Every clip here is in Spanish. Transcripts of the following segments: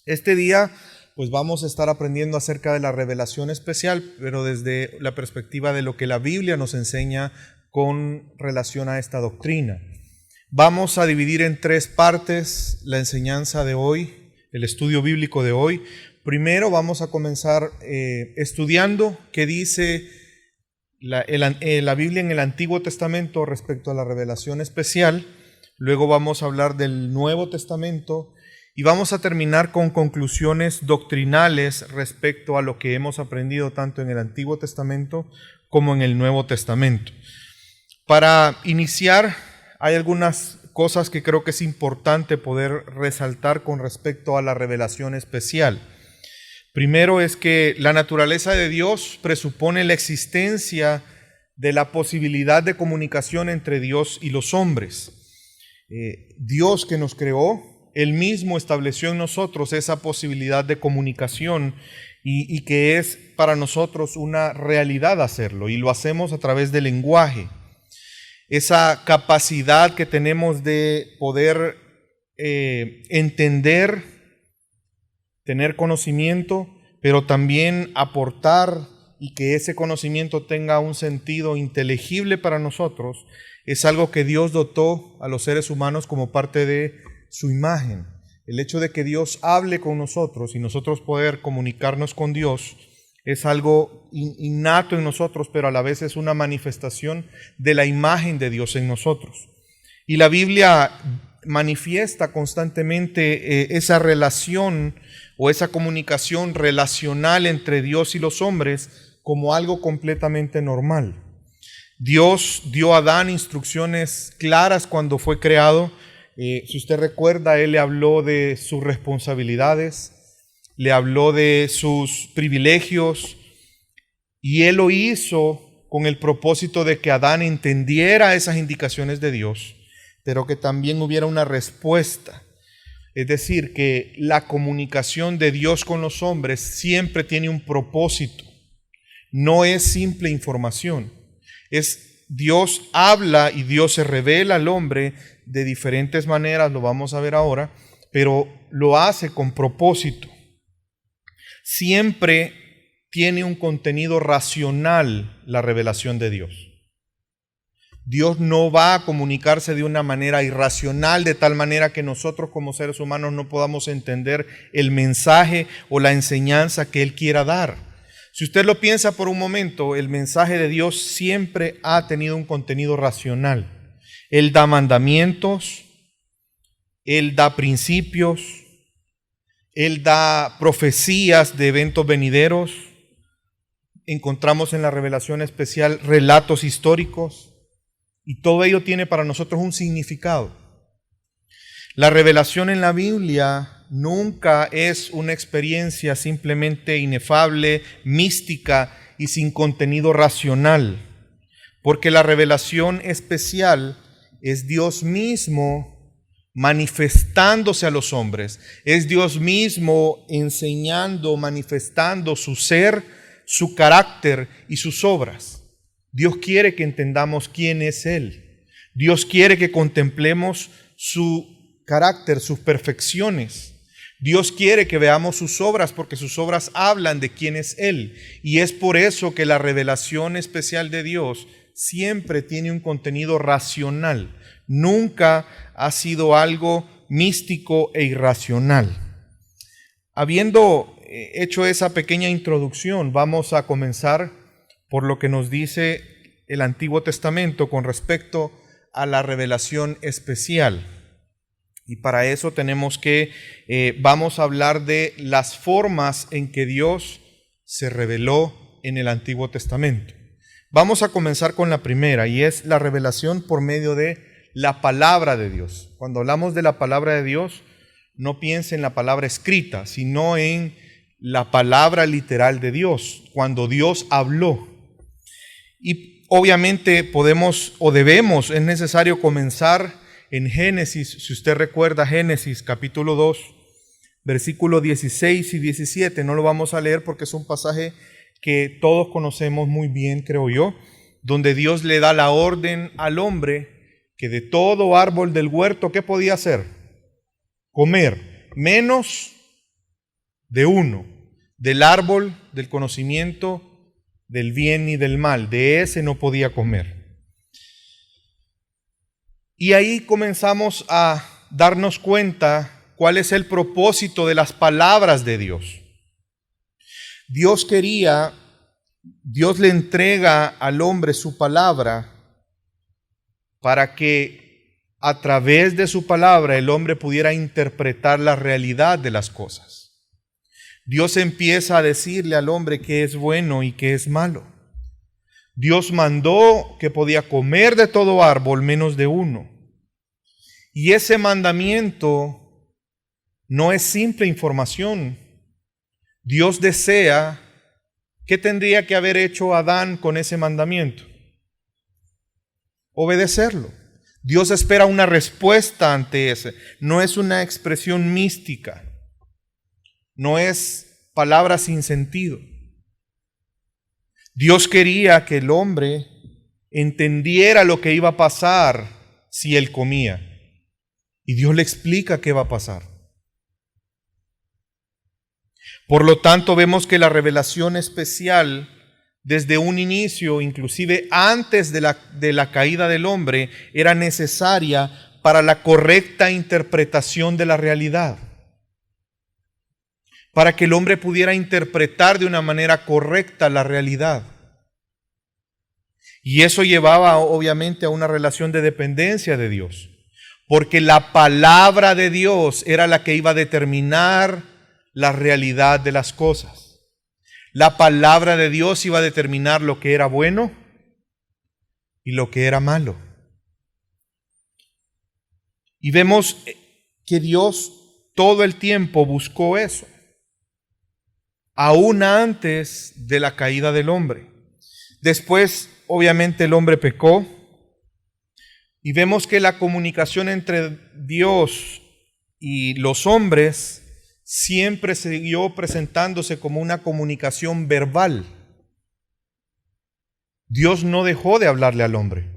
Este día pues vamos a estar aprendiendo acerca de la revelación especial, pero desde la perspectiva de lo que la Biblia nos enseña con relación a esta doctrina. Vamos a dividir en tres partes la enseñanza de hoy, el estudio bíblico de hoy. Primero vamos a comenzar estudiando qué dice la Biblia en el Antiguo Testamento respecto a la revelación especial. Luego vamos a hablar del Nuevo Testamento y vamos a terminar con conclusiones doctrinales respecto a lo que hemos aprendido tanto en el Antiguo Testamento como en el Nuevo Testamento. Para iniciar, hay algunas cosas que creo que es importante poder resaltar con respecto a la revelación especial. Primero es que la naturaleza de Dios presupone la existencia de la posibilidad de comunicación entre Dios y los hombres. Dios que nos creó, Él mismo estableció en nosotros esa posibilidad de comunicación y que es para nosotros una realidad hacerlo, y lo hacemos a través del lenguaje. Esa capacidad que tenemos de poder entender, tener conocimiento, pero también aportar y que ese conocimiento tenga un sentido inteligible para nosotros, es algo que Dios dotó a los seres humanos como parte de su imagen. El hecho de que Dios hable con nosotros y nosotros poder comunicarnos con Dios es algo innato en nosotros, pero a la vez es una manifestación de la imagen de Dios en nosotros. Y la Biblia manifiesta constantemente esa relación o esa comunicación relacional entre Dios y los hombres como algo completamente normal. Dios dio a Adán instrucciones claras cuando fue creado. Si usted recuerda, Él le habló de sus responsabilidades, le habló de sus privilegios, y Él lo hizo con el propósito de que Adán entendiera esas indicaciones de Dios, pero que también hubiera una respuesta. Es decir, que la comunicación de Dios con los hombres siempre tiene un propósito. No es simple información. Dios habla y Dios se revela al hombre de diferentes maneras, lo vamos a ver ahora, pero lo hace con propósito. Siempre tiene un contenido racional la revelación de Dios. Dios no va a comunicarse de una manera irracional, de tal manera que nosotros como seres humanos no podamos entender el mensaje o la enseñanza que Él quiera dar. Si usted lo piensa por un momento, el mensaje de Dios siempre ha tenido un contenido racional. Él da mandamientos, Él da principios, Él da profecías de eventos venideros. Encontramos en la revelación especial relatos históricos, y todo ello tiene para nosotros un significado. La revelación en la Biblia nunca es una experiencia simplemente inefable, mística y sin contenido racional, porque la revelación especial es Dios mismo manifestándose a los hombres, es Dios mismo enseñando, manifestando su ser, su carácter y sus obras. Dios quiere que entendamos quién es Él. Dios quiere que contemplemos su carácter, sus perfecciones. Dios quiere que veamos sus obras porque sus obras hablan de quién es Él. Y es por eso que la revelación especial de Dios siempre tiene un contenido racional. Nunca ha sido algo místico e irracional. Habiendo hecho esa pequeña introducción, vamos a comenzar por lo que nos dice el Antiguo Testamento con respecto a la revelación especial. Y para eso tenemos que, vamos a hablar de las formas en que Dios se reveló en el Antiguo Testamento. Vamos a comenzar con la primera, y es la revelación por medio de la palabra de Dios. Cuando hablamos de la palabra de Dios, no piense en la palabra escrita, sino en la palabra literal de Dios, cuando Dios habló. Y obviamente podemos o debemos, es necesario comenzar en Génesis. Si usted recuerda Génesis capítulo 2, versículos 16 y 17, no lo vamos a leer porque es un pasaje que todos conocemos muy bien, creo yo, donde Dios le da la orden al hombre que de todo árbol del huerto, ¿qué podía hacer? Comer, menos de uno, del árbol del conocimiento del bien y del mal. De ese no podía comer. Y ahí comenzamos a darnos cuenta cuál es el propósito de las palabras de Dios. Dios le entrega al hombre su palabra para que a través de su palabra el hombre pudiera interpretar la realidad de las cosas. Dios empieza a decirle al hombre qué es bueno y qué es malo. Dios mandó que podía comer de todo árbol menos de uno. Y ese mandamiento no es simple información. Dios desea, ¿qué tendría que haber hecho Adán con ese mandamiento? Obedecerlo. Dios espera una respuesta ante ese. No es una expresión mística. No es palabras sin sentido. Dios quería que el hombre entendiera lo que iba a pasar si él comía. Y Dios le explica qué va a pasar. Por lo tanto, vemos que la revelación especial, desde un inicio, inclusive antes de la caída del hombre, era necesaria para la correcta interpretación de la realidad. Para que el hombre pudiera interpretar de una manera correcta la realidad. Y eso llevaba obviamente a una relación de dependencia de Dios. Porque la palabra de Dios era la que iba a determinar la realidad de las cosas. La palabra de Dios iba a determinar lo que era bueno y lo que era malo. Y vemos que Dios todo el tiempo buscó eso. Aún antes de la caída del hombre. Después, obviamente, el hombre pecó y vemos que la comunicación entre Dios y los hombres siempre siguió presentándose como una comunicación verbal. Dios no dejó de hablarle al hombre.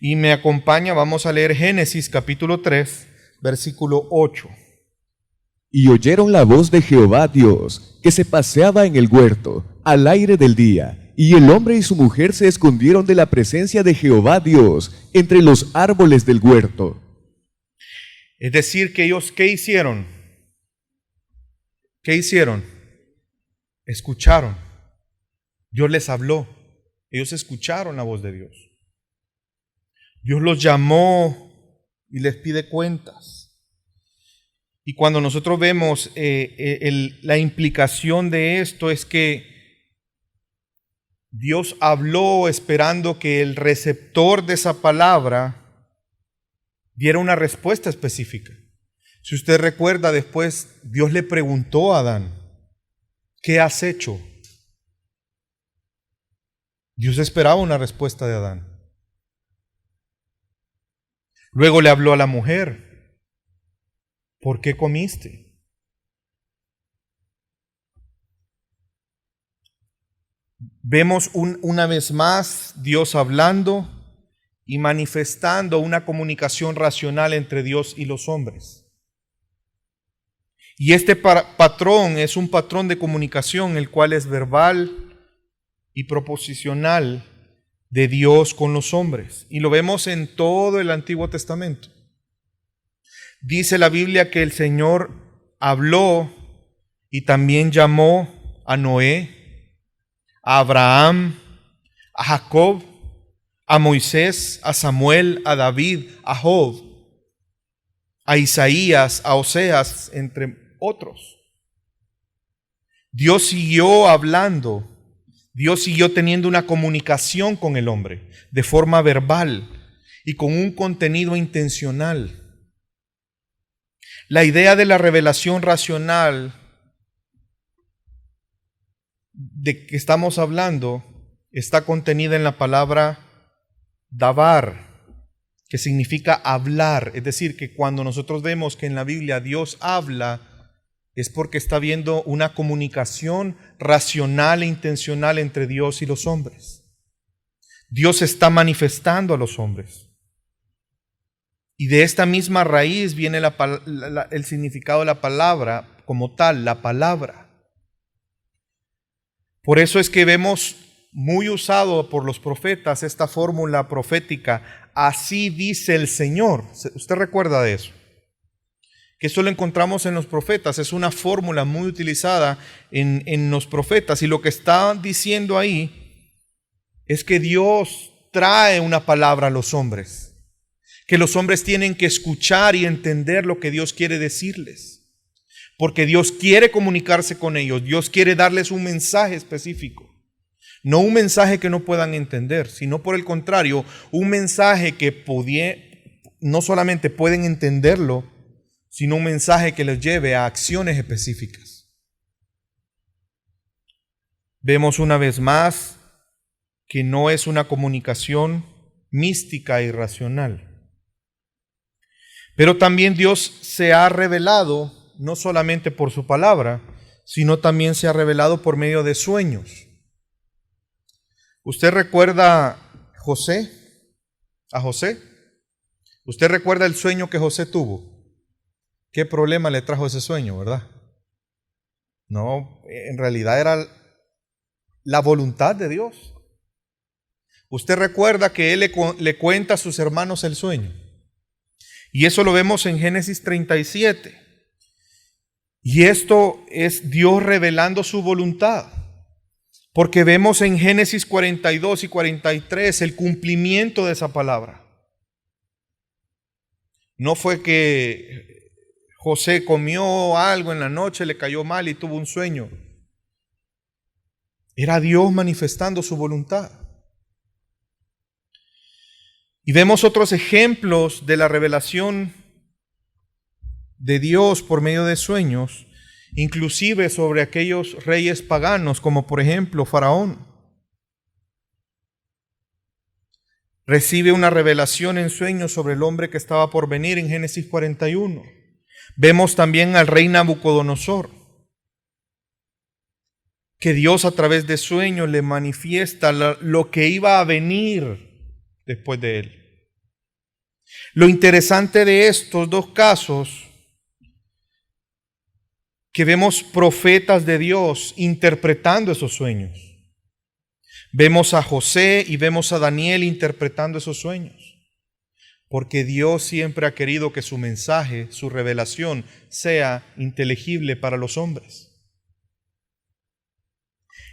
Y me acompaña, vamos a leer Génesis capítulo 3, versículo 8. Y oyeron la voz de Jehová Dios, que se paseaba en el huerto, al aire del día, y el hombre y su mujer se escondieron de la presencia de Jehová Dios, entre los árboles del huerto. Es decir, que ellos, ¿qué hicieron? ¿Qué hicieron? Escucharon. Dios les habló. Ellos escucharon la voz de Dios. Dios los llamó y les pide cuentas. Y cuando nosotros vemos la implicación de esto es que Dios habló esperando que el receptor de esa palabra diera una respuesta específica. Si usted recuerda, después Dios le preguntó a Adán, ¿qué has hecho? Dios esperaba una respuesta de Adán. Luego le habló a la mujer. ¿Por qué comiste? Vemos una vez más Dios hablando y manifestando una comunicación racional entre Dios y los hombres. Y este patrón es un patrón de comunicación, el cual es verbal y proposicional de Dios con los hombres. Y lo vemos en todo el Antiguo Testamento. Dice la Biblia que el Señor habló y también llamó a Noé, a Abraham, a Jacob, a Moisés, a Samuel, a David, a Job, a Isaías, a Oseas, entre otros. Dios siguió hablando, Dios siguió teniendo una comunicación con el hombre de forma verbal y con un contenido intencional. La idea de la revelación racional de que estamos hablando está contenida en la palabra dabar, que significa hablar. Es decir, que cuando nosotros vemos que en la Biblia Dios habla, es porque está habiendo una comunicación racional e intencional entre Dios y los hombres. Dios está manifestando a los hombres. Y de esta misma raíz viene el significado de la palabra como tal, la palabra. Por eso es que vemos muy usado por los profetas esta fórmula profética, así dice el Señor. ¿Usted recuerda de eso? Que eso lo encontramos en los profetas, es una fórmula muy utilizada en los profetas. Y lo que está diciendo ahí es que Dios trae una palabra a los hombres, que los hombres tienen que escuchar y entender lo que Dios quiere decirles, porque Dios quiere comunicarse con ellos, Dios quiere darles un mensaje específico. No un mensaje que no puedan entender, sino por el contrario, un mensaje que no solamente pueden entenderlo, sino un mensaje que les lleve a acciones específicas. Vemos una vez más que no es una comunicación mística e irracional. Pero también Dios se ha revelado, no solamente por su palabra, sino también se ha revelado por medio de sueños. ¿Usted recuerda a José? ¿Usted recuerda el sueño que José tuvo? ¿Qué problema le trajo ese sueño, verdad? No, en realidad era la voluntad de Dios. Usted recuerda que él le cuenta a sus hermanos el sueño. Y eso lo vemos en Génesis 37. Y esto es Dios revelando su voluntad. Porque vemos en Génesis 42 y 43 el cumplimiento de esa palabra. No fue que José comió algo en la noche, le cayó mal y tuvo un sueño. Era Dios manifestando su voluntad. Y vemos otros ejemplos de la revelación de Dios por medio de sueños, inclusive sobre aquellos reyes paganos, como por ejemplo Faraón. Recibe una revelación en sueños sobre el hombre que estaba por venir en Génesis 41. Vemos también al rey Nabucodonosor, que Dios a través de sueños le manifiesta lo que iba a venir después de él. Lo interesante de estos dos casos, que vemos profetas de Dios interpretando esos sueños. Vemos a José y vemos a Daniel interpretando esos sueños. Porque Dios siempre ha querido que su mensaje, su revelación, sea inteligible para los hombres.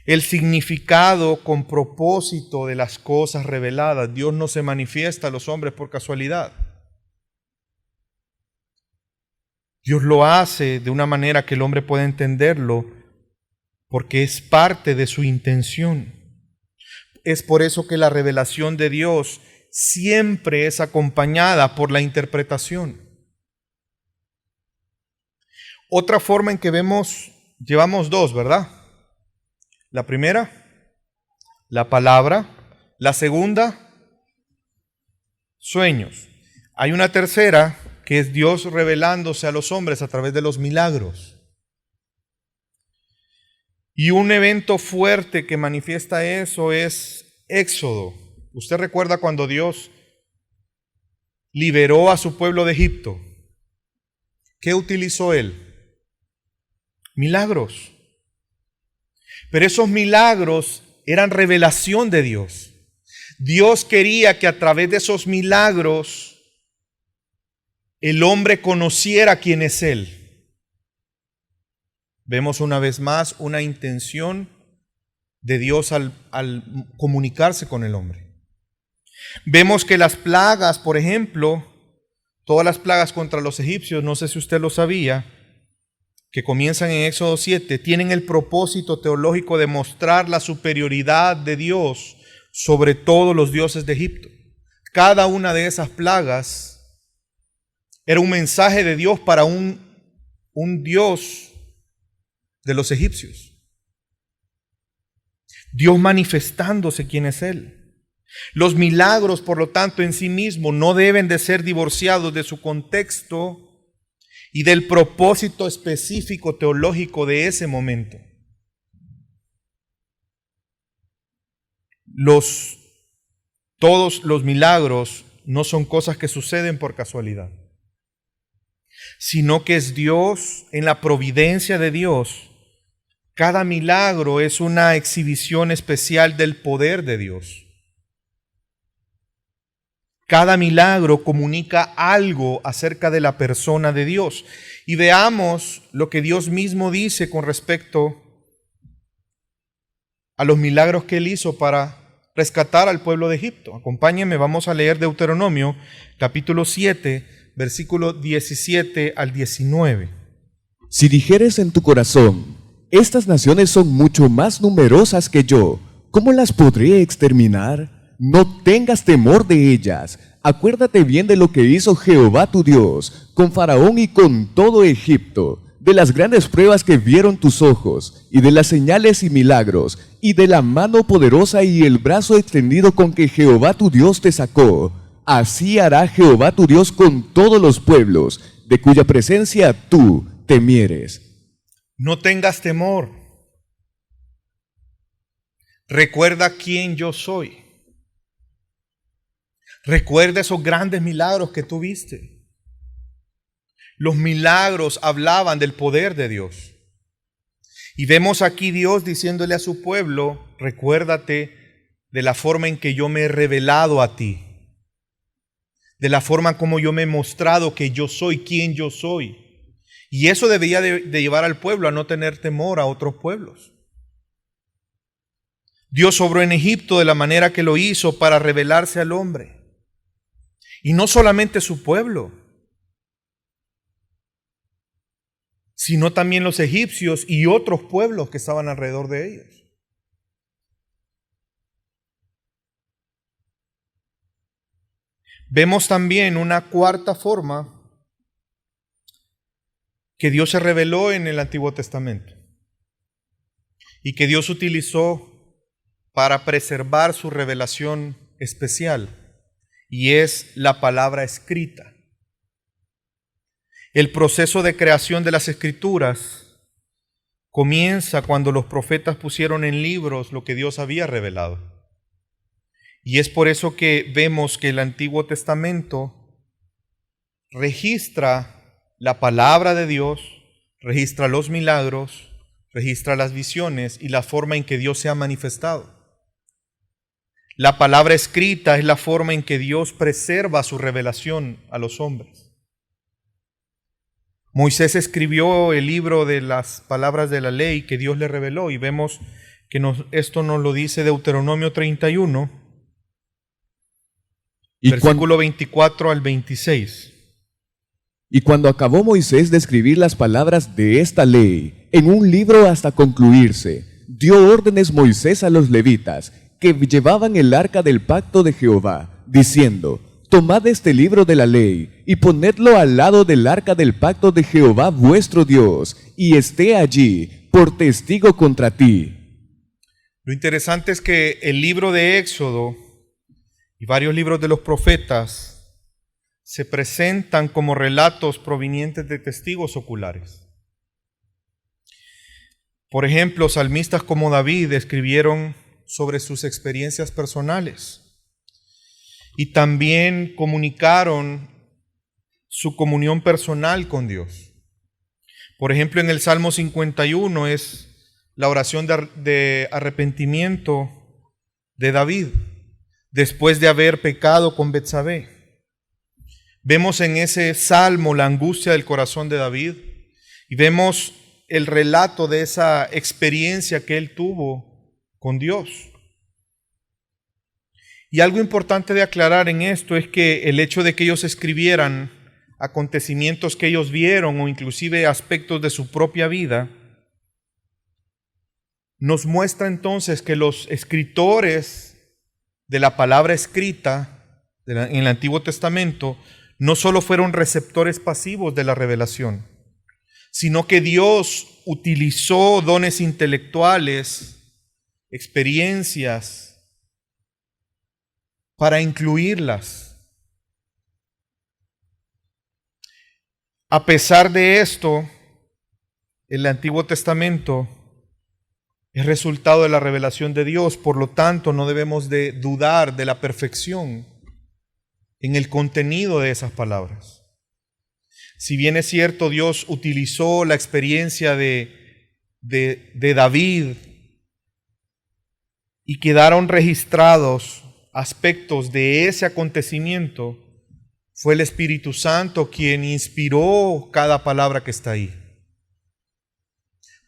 El significado con propósito de las cosas reveladas. Dios no se manifiesta a los hombres por casualidad. Dios lo hace de una manera que el hombre pueda entenderlo porque es parte de su intención. Es por eso que la revelación de Dios siempre es acompañada por la interpretación. Otra forma en que llevamos dos, ¿verdad? La primera, la palabra. La segunda, sueños. Hay una tercera, que es Dios revelándose a los hombres a través de los milagros. Y un evento fuerte que manifiesta eso es Éxodo. ¿Usted recuerda cuando Dios liberó a su pueblo de Egipto? ¿Qué utilizó Él? Milagros. Pero esos milagros eran revelación de Dios. Dios quería que a través de esos milagros el hombre conociera quién es Él. Vemos una vez más una intención de Dios al comunicarse con el hombre. Vemos que las plagas, por ejemplo, todas las plagas contra los egipcios, no sé si usted lo sabía, que comienzan en Éxodo 7, tienen el propósito teológico de mostrar la superioridad de Dios sobre todos los dioses de Egipto. Cada una de esas plagas era un mensaje de Dios para un Dios de los egipcios. Dios manifestándose quién es Él. Los milagros, por lo tanto, en sí mismos no deben de ser divorciados de su contexto y del propósito específico teológico de ese momento. Todos los milagros no son cosas que suceden por casualidad. sino que es Dios, en la providencia de Dios. Cada milagro es una exhibición especial del poder de Dios. Cada milagro comunica algo acerca de la persona de Dios. Y veamos lo que Dios mismo dice con respecto a los milagros que Él hizo para rescatar al pueblo de Egipto. Acompáñenme, vamos a leer Deuteronomio capítulo 7, versículo 17 al 19. Si dijeres en tu corazón, estas naciones son mucho más numerosas que yo, ¿cómo las podré exterminar? No tengas temor de ellas. Acuérdate bien de lo que hizo Jehová tu Dios con Faraón y con todo Egipto, de las grandes pruebas que vieron tus ojos, y de las señales y milagros, y de la mano poderosa y el brazo extendido con que Jehová tu Dios te sacó. Así hará Jehová tu Dios con todos los pueblos, de cuya presencia tú temieres. No tengas temor. Recuerda quién yo soy. Recuerda esos grandes milagros que tú viste. Los milagros hablaban del poder de Dios. Y vemos aquí Dios diciéndole a su pueblo, recuérdate de la forma en que yo me he revelado a ti. De la forma como yo me he mostrado que yo soy quien yo soy. Y eso debía de llevar al pueblo a no tener temor a otros pueblos. Dios obró en Egipto de la manera que lo hizo para revelarse al hombre. Y no solamente su pueblo, sino también los egipcios y otros pueblos que estaban alrededor de ellos. Vemos también una cuarta forma que Dios se reveló en el Antiguo Testamento y que Dios utilizó para preservar su revelación especial, y es la palabra escrita. El proceso de creación de las Escrituras comienza cuando los profetas pusieron en libros lo que Dios había revelado. Y es por eso que vemos que el Antiguo Testamento registra la palabra de Dios, registra los milagros, registra las visiones y la forma en que Dios se ha manifestado. La palabra escrita es la forma en que Dios preserva su revelación a los hombres. Moisés escribió el libro de las palabras de la ley que Dios le reveló, y vemos que esto nos lo dice Deuteronomio 31, versículo 24 al 26. Y cuando acabó Moisés de escribir las palabras de esta ley en un libro hasta concluirse, dio órdenes Moisés a los levitas que llevaban el arca del pacto de Jehová, diciendo, tomad este libro de la ley y ponedlo al lado del arca del pacto de Jehová vuestro Dios, y esté allí por testigo contra ti. Lo interesante es que el libro de Éxodo y varios libros de los profetas se presentan como relatos provenientes de testigos oculares. Por ejemplo, salmistas como David escribieron sobre sus experiencias personales y también comunicaron su comunión personal con Dios. Por ejemplo, en el Salmo 51 es la oración de arrepentimiento de David después de haber pecado con Betsabé. Vemos en ese salmo la angustia del corazón de David y vemos el relato de esa experiencia que él tuvo con Dios. Y algo importante de aclarar en esto es que el hecho de que ellos escribieran acontecimientos que ellos vieron o inclusive aspectos de su propia vida, nos muestra entonces que los escritores de la palabra escrita en el Antiguo Testamento no solo fueron receptores pasivos de la revelación, sino que Dios utilizó dones intelectuales, experiencias, para incluirlas. A pesar de esto, el Antiguo Testamento es resultado de la revelación de Dios, por lo tanto no debemos de dudar de la perfección en el contenido de esas palabras. Si bien es cierto, Dios utilizó la experiencia de David y quedaron registrados aspectos de ese acontecimiento, fue el Espíritu Santo quien inspiró cada palabra que está ahí.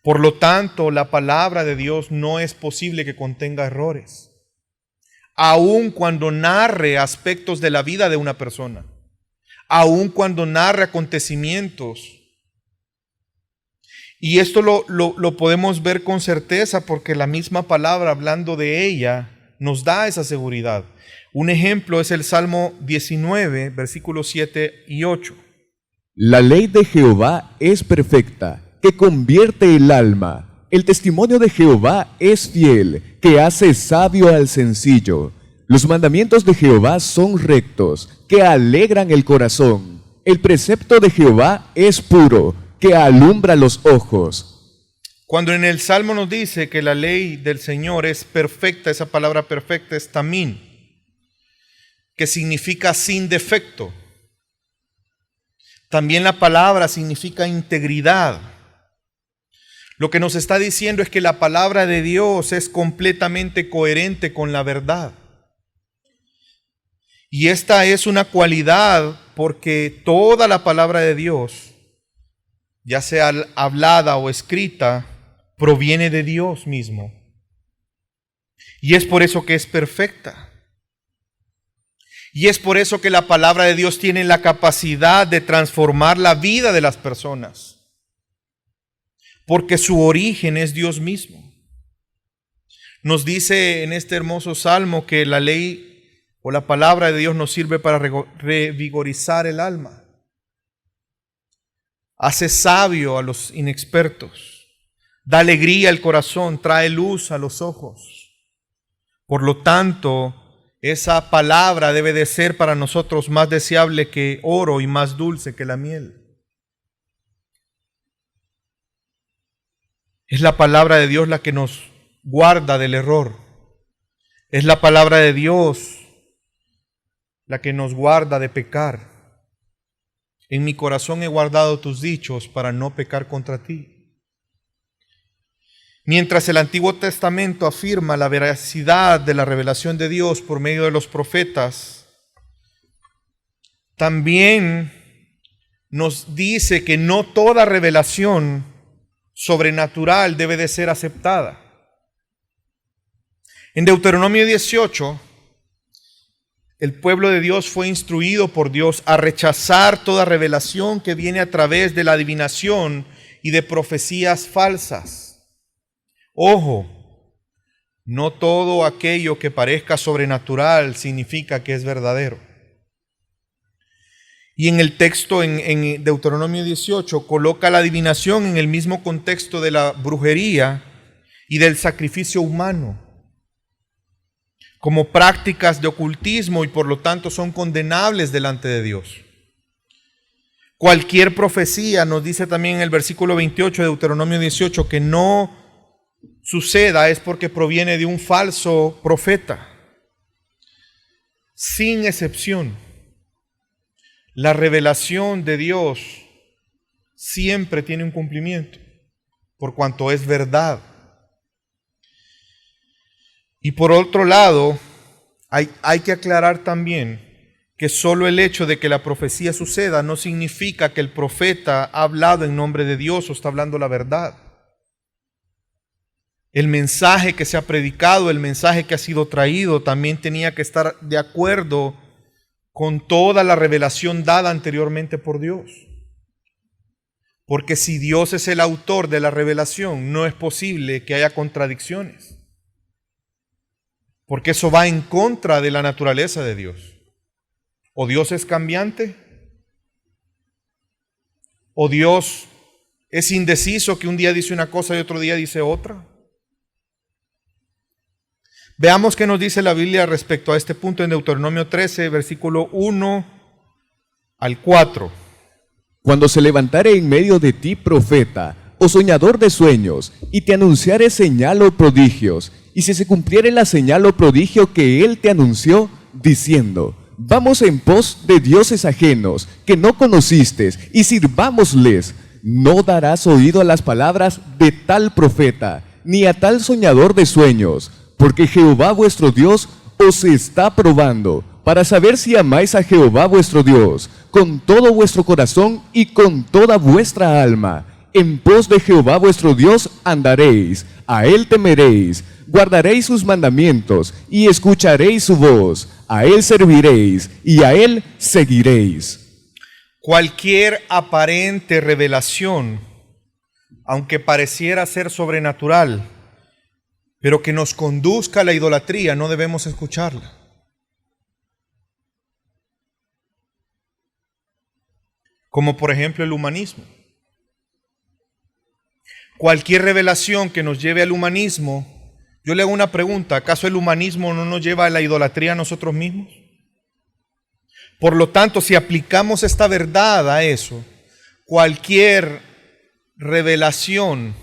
Por lo tanto, la palabra de Dios no es posible que contenga errores, aun cuando narre aspectos de la vida de una persona, aun cuando narre acontecimientos. Y esto lo podemos ver con certeza porque la misma palabra, hablando de ella, nos da esa seguridad. Un ejemplo es el Salmo 19, versículos 7 y 8. La ley de Jehová es perfecta, que convierte el alma. El testimonio de Jehová es fiel, que hace sabio al sencillo. Los mandamientos de Jehová son rectos, que alegran el corazón. El precepto de Jehová es puro, que alumbra los ojos. Cuando en el Salmo nos dice que la ley del Señor es perfecta, esa palabra perfecta es tamín, que significa sin defecto. También la palabra significa integridad. Lo que nos está diciendo es que la palabra de Dios es completamente coherente con la verdad. Y esta es una cualidad porque toda la palabra de Dios, ya sea hablada o escrita, proviene de Dios mismo. Y es por eso que es perfecta. Y es por eso que la palabra de Dios tiene la capacidad de transformar la vida de las personas. Porque su origen es Dios mismo. Nos dice en este hermoso salmo que la ley o la palabra de Dios nos sirve para revigorizar el alma. Hace sabio a los inexpertos. Da alegría al corazón, trae luz a los ojos. Por lo tanto, esa palabra debe de ser para nosotros más deseable que oro y más dulce que la miel. Es la palabra de Dios la que nos guarda del error. Es la palabra de Dios la que nos guarda de pecar. En mi corazón he guardado tus dichos para no pecar contra ti. Mientras el Antiguo Testamento afirma la veracidad de la revelación de Dios por medio de los profetas, también nos dice que no toda revelación sobrenatural debe de ser aceptada. En Deuteronomio 18, el pueblo de Dios fue instruido por Dios a rechazar toda revelación que viene a través de la adivinación y de profecías falsas. Ojo, no todo aquello que parezca sobrenatural significa que es verdadero. Y en el texto, en Deuteronomio 18, coloca la adivinación en el mismo contexto de la brujería y del sacrificio humano, como prácticas de ocultismo y por lo tanto son condenables delante de Dios. Cualquier profecía, nos dice también en el versículo 28 de Deuteronomio 18, que no suceda es porque proviene de un falso profeta. Sin excepción, la revelación de Dios siempre tiene un cumplimiento, por cuanto es verdad. Y por otro lado, hay que aclarar también que solo el hecho de que la profecía suceda no significa que el profeta ha hablado en nombre de Dios o está hablando la verdad. El mensaje que se ha predicado, el mensaje que ha sido traído, también tenía que estar de acuerdo con toda la revelación dada anteriormente por Dios. Porque si Dios es el autor de la revelación, no es posible que haya contradicciones. Porque eso va en contra de la naturaleza de Dios. O Dios es cambiante, o Dios es indeciso, que un día dice una cosa y otro día dice otra. Veamos qué nos dice la Biblia respecto a este punto en Deuteronomio 13, versículo 1 al 4. Cuando se levantare en medio de ti profeta o soñador de sueños, y te anunciare señal o prodigios, y si se cumpliere la señal o prodigio que él te anunció, diciendo: vamos en pos de dioses ajenos que no conociste y sirvámosles. No darás oído a las palabras de tal profeta, ni a tal soñador de sueños, porque Jehová vuestro Dios os está probando, para saber si amáis a Jehová vuestro Dios, con todo vuestro corazón y con toda vuestra alma. En pos de Jehová vuestro Dios andaréis, a él temeréis, guardaréis sus mandamientos y escucharéis su voz, a él serviréis y a él seguiréis. Cualquier aparente revelación, aunque pareciera ser sobrenatural, pero que nos conduzca a la idolatría, no debemos escucharla. Como por ejemplo el humanismo. Cualquier revelación que nos lleve al humanismo, yo le hago una pregunta, ¿acaso el humanismo no nos lleva a la idolatría a nosotros mismos? Por lo tanto, si aplicamos esta verdad a eso, cualquier revelación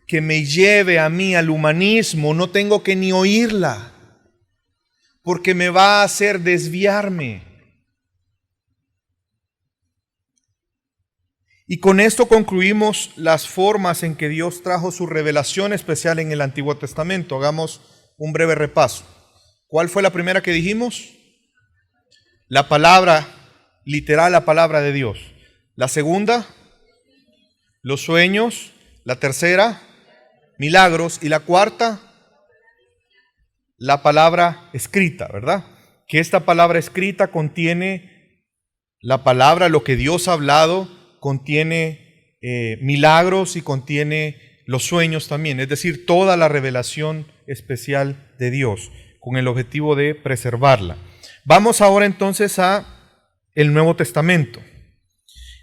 que me lleve a mí al humanismo, no tengo que ni oírla, porque me va a hacer desviarme. Y con esto concluimos las formas en que Dios trajo su revelación especial en el Antiguo Testamento. Hagamos un breve repaso. ¿Cuál fue la primera que dijimos? La palabra, literal, la palabra de Dios. La segunda, los sueños. La tercera, milagros. Y la cuarta, la palabra escrita, ¿verdad? Que esta palabra escrita contiene la palabra, lo que Dios ha hablado, contiene milagros y contiene los sueños también, es decir, toda la revelación especial de Dios, con el objetivo de preservarla. Vamos ahora entonces a el Nuevo Testamento.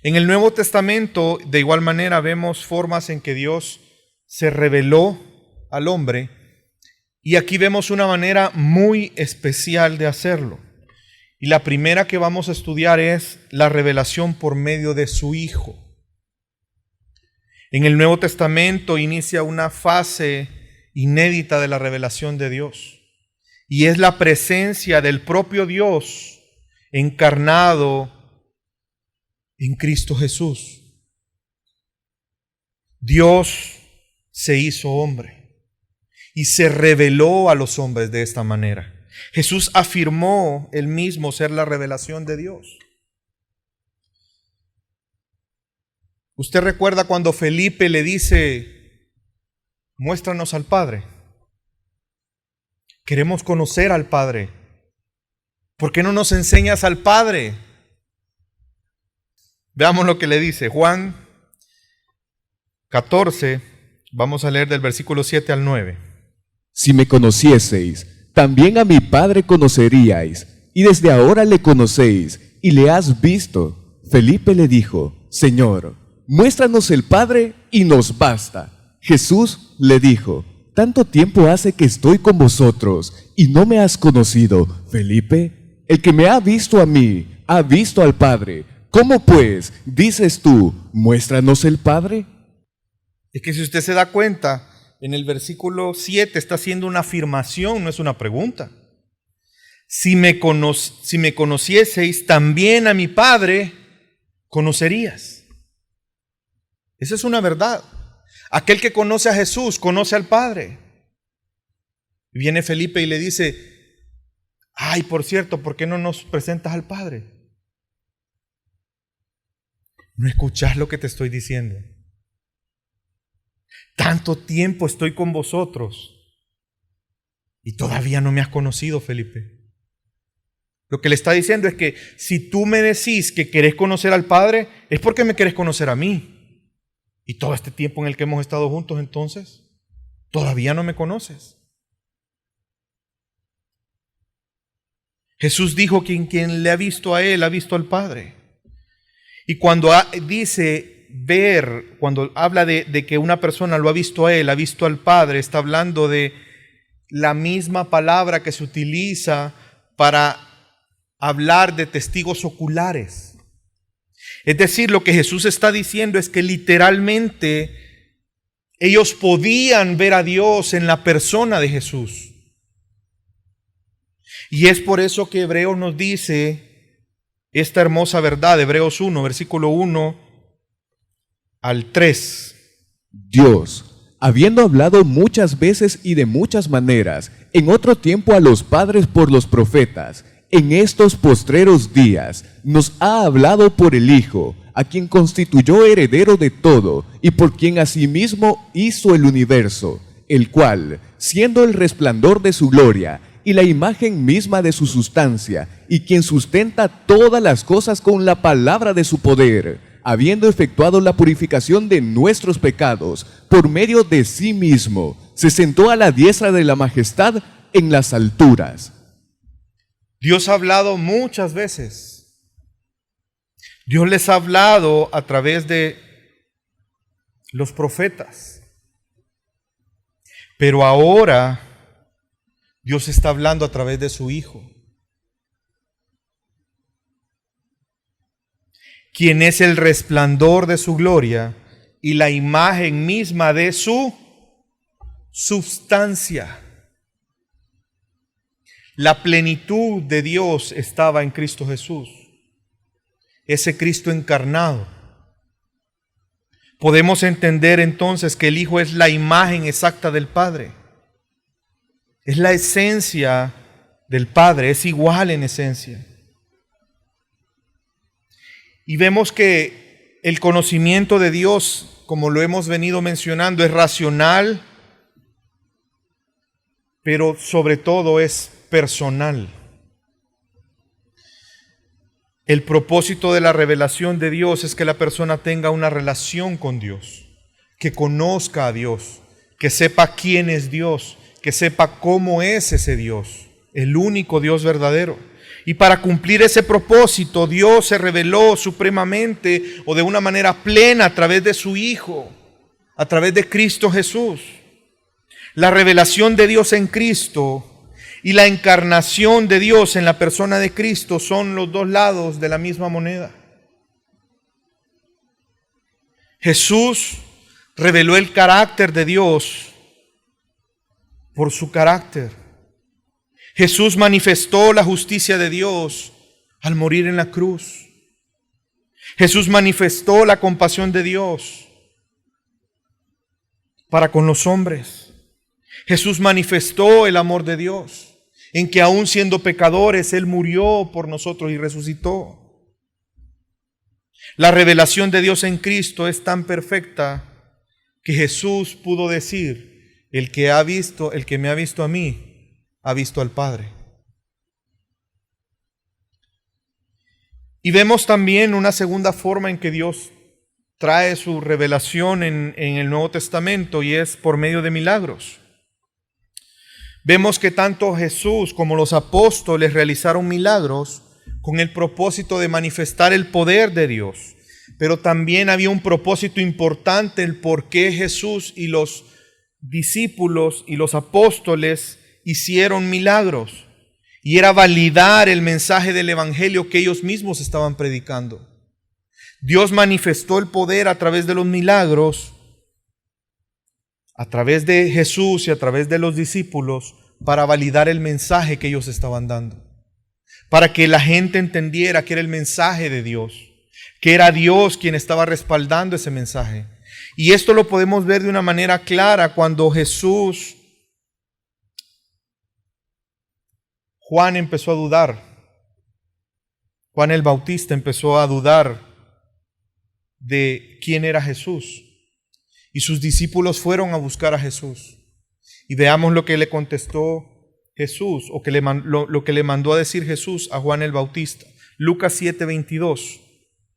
En el Nuevo Testamento, de igual manera, vemos formas en que Dios se reveló al hombre, y aquí vemos una manera muy especial de hacerlo. Y la primera que vamos a estudiar es la revelación por medio de su Hijo. En el Nuevo Testamento inicia una fase inédita de la revelación de Dios. Y es la presencia del propio Dios encarnado en Cristo Jesús. Dios se hizo hombre y se reveló a los hombres de esta manera. Jesús afirmó él mismo ser la revelación de Dios. ¿Usted recuerda cuando Felipe le dice, muéstranos al Padre? Queremos conocer al Padre. ¿Por qué no nos enseñas al Padre? Veamos lo que le dice Juan 14, vamos a leer del versículo 7 al 9. Si me conocieseis, también a mi Padre conoceríais, y desde ahora le conocéis, y le has visto. Felipe le dijo, Señor, muéstranos el Padre, y nos basta. Jesús le dijo, tanto tiempo hace que estoy con vosotros, y no me has conocido, Felipe. El que me ha visto a mí, ha visto al Padre. ¿Cómo pues dices tú, muéstranos el Padre? Es que si usted se da cuenta, en el versículo 7 está haciendo una afirmación, no es una pregunta. Si me conocieseis, también a mi Padre conocerías. Esa es una verdad. Aquel que conoce a Jesús, conoce al Padre. Y viene Felipe y le dice, ay, por cierto, ¿por qué no nos presentas al Padre? ¿No escuchás lo que te estoy diciendo? Tanto tiempo estoy con vosotros y todavía no me has conocido, Felipe. Lo que le está diciendo es que si tú me decís que querés conocer al Padre, es porque me querés conocer a mí. Y todo este tiempo en el que hemos estado juntos, entonces, todavía no me conoces. Jesús dijo que quien le ha visto a Él, ha visto al Padre. Y cuando dice ver, cuando habla de que una persona lo ha visto a Él, ha visto al Padre, está hablando de la misma palabra que se utiliza para hablar de testigos oculares. Es decir, lo que Jesús está diciendo es que literalmente ellos podían ver a Dios en la persona de Jesús. Y es por eso que Hebreos nos dice esta hermosa verdad, Hebreos 1, versículo 1 al 3. Dios, habiendo hablado muchas veces y de muchas maneras, en otro tiempo a los padres por los profetas, en estos postreros días nos ha hablado por el Hijo, a quien constituyó heredero de todo, y por quien asimismo hizo el universo, el cual, siendo el resplandor de su gloria, y la imagen misma de su sustancia, y quien sustenta todas las cosas con la palabra de su poder, habiendo efectuado la purificación de nuestros pecados, por medio de sí mismo, se sentó a la diestra de la majestad en las alturas. Dios ha hablado muchas veces. Dios les ha hablado a través de los profetas. Pero ahora Dios está hablando a través de su Hijo, quien es el resplandor de su gloria y la imagen misma de su substancia. La plenitud de Dios estaba en Cristo Jesús, ese Cristo encarnado. Podemos entender entonces que el Hijo es la imagen exacta del Padre. Es la esencia del Padre, es igual en esencia. Y vemos que el conocimiento de Dios, como lo hemos venido mencionando, es racional, pero sobre todo es personal. El propósito de la revelación de Dios es que la persona tenga una relación con Dios, que conozca a Dios, que sepa quién es Dios, que sepa cómo es ese Dios, el único Dios verdadero. Y para cumplir ese propósito, Dios se reveló supremamente o de una manera plena a través de su Hijo, a través de Cristo Jesús. La revelación de Dios en Cristo y la encarnación de Dios en la persona de Cristo son los dos lados de la misma moneda. Jesús reveló el carácter de Dios por su carácter. Jesús manifestó la justicia de Dios al morir en la cruz. Jesús manifestó la compasión de Dios para con los hombres. Jesús manifestó el amor de Dios, en que aún siendo pecadores, Él murió por nosotros y resucitó. La revelación de Dios en Cristo es tan perfecta que Jesús pudo decir: el que me ha visto a mí, ha visto al Padre. Y vemos también una segunda forma en que Dios trae su revelación en el Nuevo Testamento, y es por medio de milagros. Vemos que tanto Jesús como los apóstoles realizaron milagros con el propósito de manifestar el poder de Dios. Pero también había un propósito importante, el por qué Jesús y los discípulos y los apóstoles hicieron milagros. Y era validar el mensaje del Evangelio que ellos mismos estaban predicando. Dios manifestó el poder a través de los milagros, a través de Jesús y a través de los discípulos, para validar el mensaje que ellos estaban dando. Para que la gente entendiera que era el mensaje de Dios, que era Dios quien estaba respaldando ese mensaje. Y esto lo podemos ver de una manera clara cuando Juan empezó a dudar. Juan el Bautista empezó a dudar de quién era Jesús. Y sus discípulos fueron a buscar a Jesús. Y veamos lo que le contestó Jesús, o lo que le mandó a decir Jesús a Juan el Bautista. Lucas 7:22.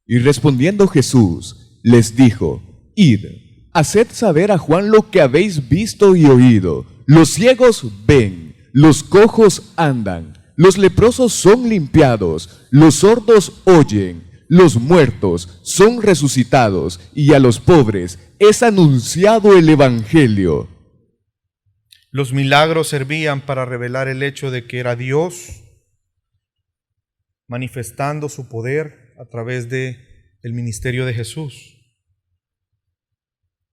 Y respondiendo Jesús, les dijo: Id, haced saber a Juan lo que habéis visto y oído. Los ciegos ven, los cojos andan, los leprosos son limpiados, los sordos oyen, los muertos son resucitados, y a los pobres es anunciado el Evangelio. Los milagros servían para revelar el hecho de que era Dios manifestando su poder a través del ministerio de Jesús.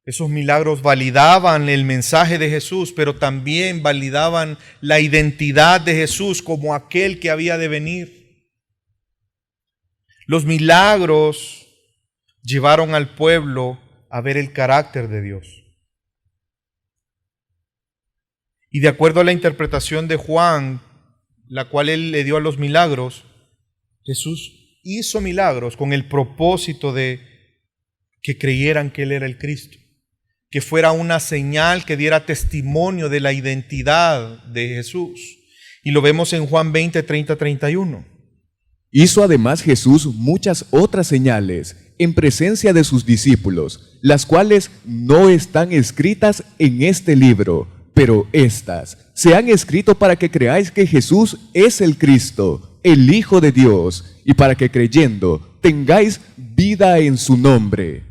Esos milagros validaban el mensaje de Jesús, pero también validaban la identidad de Jesús como aquel que había de venir. Los milagros llevaron al pueblo a ver el carácter de Dios. Y de acuerdo a la interpretación de Juan, la cual él le dio a los milagros, Jesús hizo milagros con el propósito de que creyeran que Él era el Cristo, que fuera una señal que diera testimonio de la identidad de Jesús. Y lo vemos en Juan 20, 30, 31. Hizo además Jesús muchas otras señales en presencia de sus discípulos, las cuales no están escritas en este libro, pero estas se han escrito para que creáis que Jesús es el Cristo, el Hijo de Dios, y para que creyendo tengáis vida en su nombre.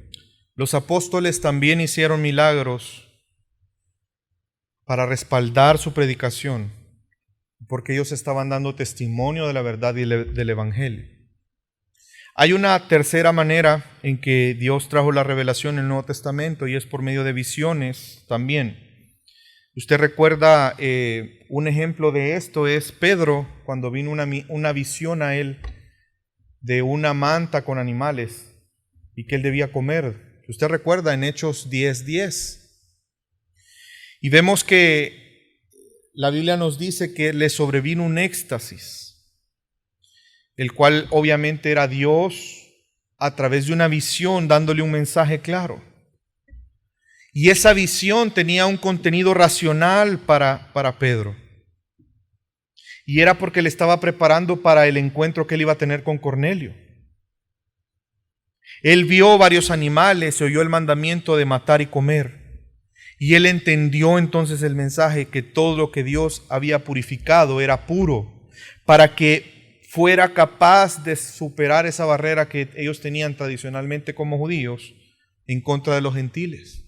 Los apóstoles también hicieron milagros para respaldar su predicación, porque ellos estaban dando testimonio de la verdad y del Evangelio. Hay una tercera manera en que Dios trajo la revelación en el Nuevo Testamento, y es por medio de visiones también. Usted recuerda un ejemplo de esto es Pedro, cuando vino una visión a él de una manta con animales y que él debía comer. Usted recuerda en Hechos 10:10. Y vemos que la Biblia nos dice que le sobrevino un éxtasis, el cual obviamente era Dios a través de una visión dándole un mensaje claro. Y esa visión tenía un contenido racional para Pedro. Y era porque le estaba preparando para el encuentro que él iba a tener con Cornelio. Él vio varios animales, oyó el mandamiento de matar y comer. Y él entendió entonces el mensaje que todo lo que Dios había purificado era puro, para que fuera capaz de superar esa barrera que ellos tenían tradicionalmente como judíos en contra de los gentiles.